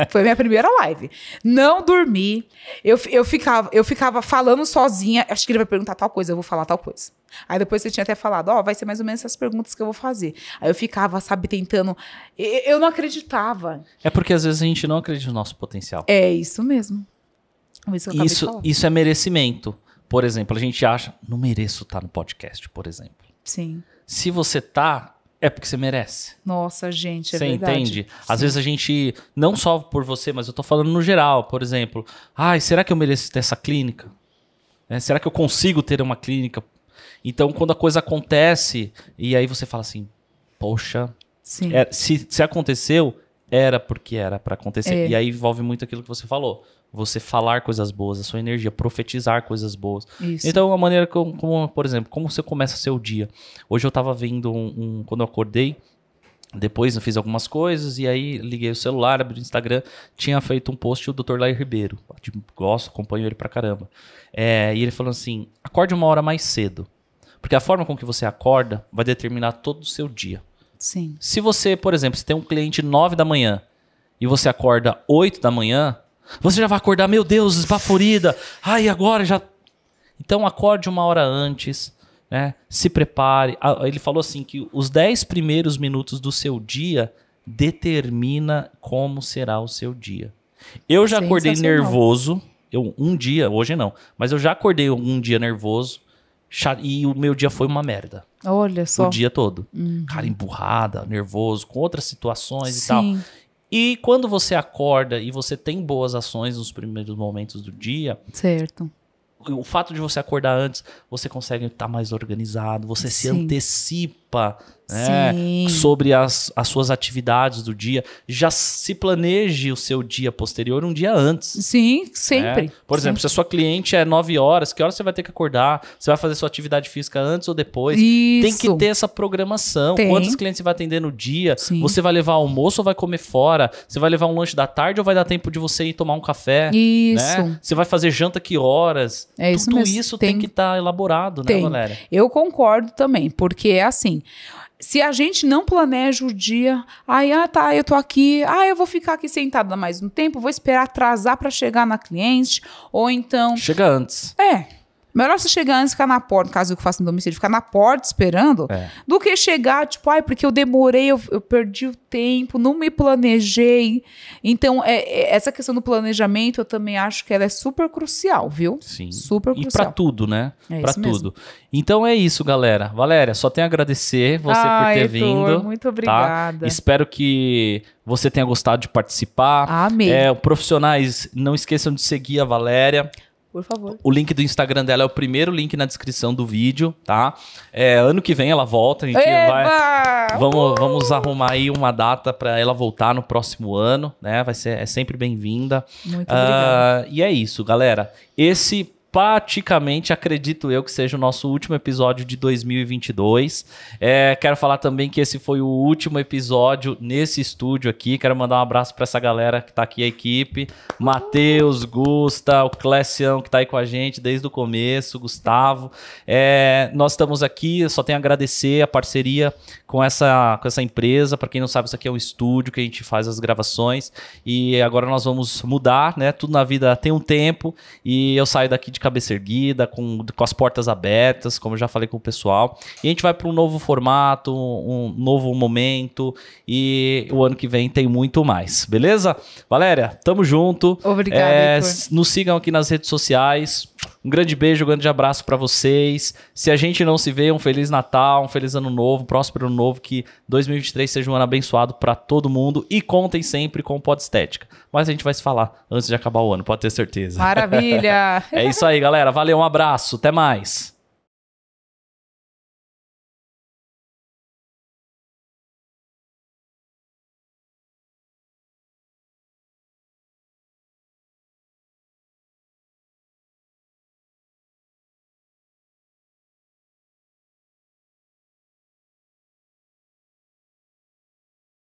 Foi minha primeira live. Não dormi. Eu ficava falando sozinha. Acho que ele vai perguntar tal coisa, eu vou falar tal coisa. Aí depois você tinha até falado, vai ser mais ou menos essas perguntas que eu vou fazer. Aí eu ficava, sabe, tentando. Eu não acreditava. É porque às vezes a gente não acredita no nosso potencial. É isso mesmo. Isso é merecimento. Por exemplo, a gente acha, não mereço estar no podcast, por exemplo. Sim. Se você tá, é porque você merece. Nossa, gente, é você verdade. Você entende? Sim. Às vezes a gente, não só por você, mas eu tô falando no geral, por exemplo. Será que eu mereço ter essa clínica? Será que eu consigo ter uma clínica? Então, quando a coisa acontece, e aí você fala assim, poxa, se aconteceu, era porque era para acontecer. E aí envolve muito aquilo que você falou. Você falar coisas boas, a sua energia, profetizar coisas boas. Isso. Então, a maneira como, por exemplo, como você começa seu dia. Hoje eu estava vendo quando eu acordei, depois eu fiz algumas coisas, e aí liguei o celular, abri o Instagram, tinha feito um post o Dr. Lair Ribeiro. Gosto, acompanho ele pra caramba. E ele falou assim, acorde 1 hora mais cedo. Porque a forma com que você acorda vai determinar todo o seu dia. Sim. Se você, por exemplo, se tem um cliente 9 da manhã e você acorda 8 da manhã, você já vai acordar, meu Deus, esbaforida. Agora já... Então acorde 1 hora antes, né? Se prepare. Ele falou assim que os 10 primeiros minutos do seu dia determina como será o seu dia. Eu já acordei nervoso. Um dia, hoje não, mas eu já acordei um dia nervoso e o meu dia foi uma merda. Olha só. O dia todo. Cara emburrada, nervoso, com outras situações Sim. e tal. E quando você acorda e você tem boas ações nos primeiros momentos do dia... Certo. O fato de você acordar antes, você consegue estar mais organizado, você se antecipa, né, sobre as suas atividades do dia. Já se planeje o seu dia posterior um dia antes. Sim, sempre. Por exemplo, se a sua cliente é 9 horas, que horas você vai ter que acordar? Você vai fazer sua atividade física antes ou depois? Isso. Tem que ter essa programação. Quantos clientes você vai atender no dia? Sim. Você vai levar almoço ou vai comer fora? Você vai levar um lanche da tarde ou vai dar tempo de você ir tomar um café? Isso. Né? Você vai fazer janta que horas? Isso Tudo mesmo. isso tem que estar elaborado, né, Valéria? Eu concordo também, porque é assim... Se a gente não planeja o dia, eu tô aqui, eu vou ficar aqui sentada mais um tempo, vou esperar atrasar para chegar na cliente, ou então... Chega antes. Melhor você chegar antes e ficar na porta, no caso que eu faço no domicílio, ficar na porta esperando, do que chegar, tipo, porque eu demorei, eu perdi o tempo, não me planejei. Então, essa questão do planejamento, eu também acho que ela é super crucial, viu? Sim. Super crucial. E pra tudo, né? Pra tudo. Mesmo. Então é isso, galera. Valéria, só tenho a agradecer você por ter vindo. Muito obrigada. Tá? Espero que você tenha gostado de participar. Amém. Profissionais, não esqueçam de seguir a Valéria. Por favor. O link do Instagram dela é o primeiro link na descrição do vídeo, tá? Ano que vem ela volta, a gente vamos arrumar aí uma data para ela voltar no próximo ano, né? É sempre bem-vinda. Muito obrigada. E é isso, galera. Esse praticamente, acredito eu, que seja o nosso último episódio de 2022. Quero falar também que esse foi o último episódio nesse estúdio aqui. Quero mandar um abraço para essa galera que tá aqui, a equipe. Matheus, Gusta, o Clécião, que tá aí com a gente desde o começo, Gustavo. Nós estamos aqui, eu só tenho a agradecer a parceria com essa empresa. Para quem não sabe, isso aqui é um estúdio que a gente faz as gravações. E agora nós vamos mudar, né? Tudo na vida tem um tempo. E eu saio daqui de cabeça erguida, com as portas abertas, como eu já falei com o pessoal. E a gente vai para um novo formato, um novo momento. E o ano que vem tem muito mais, beleza? Valéria, tamo junto. Obrigada, nos sigam aqui nas redes sociais. Um grande beijo, um grande abraço para vocês. Se a gente não se vê, um Feliz Natal, um Feliz Ano Novo, um próspero Ano Novo, que 2023 seja um ano abençoado para todo mundo. E contem sempre com o Pod Estética. Mas a gente vai se falar antes de acabar o ano, pode ter certeza. Maravilha! É isso aí, galera. Valeu, um abraço. Até mais.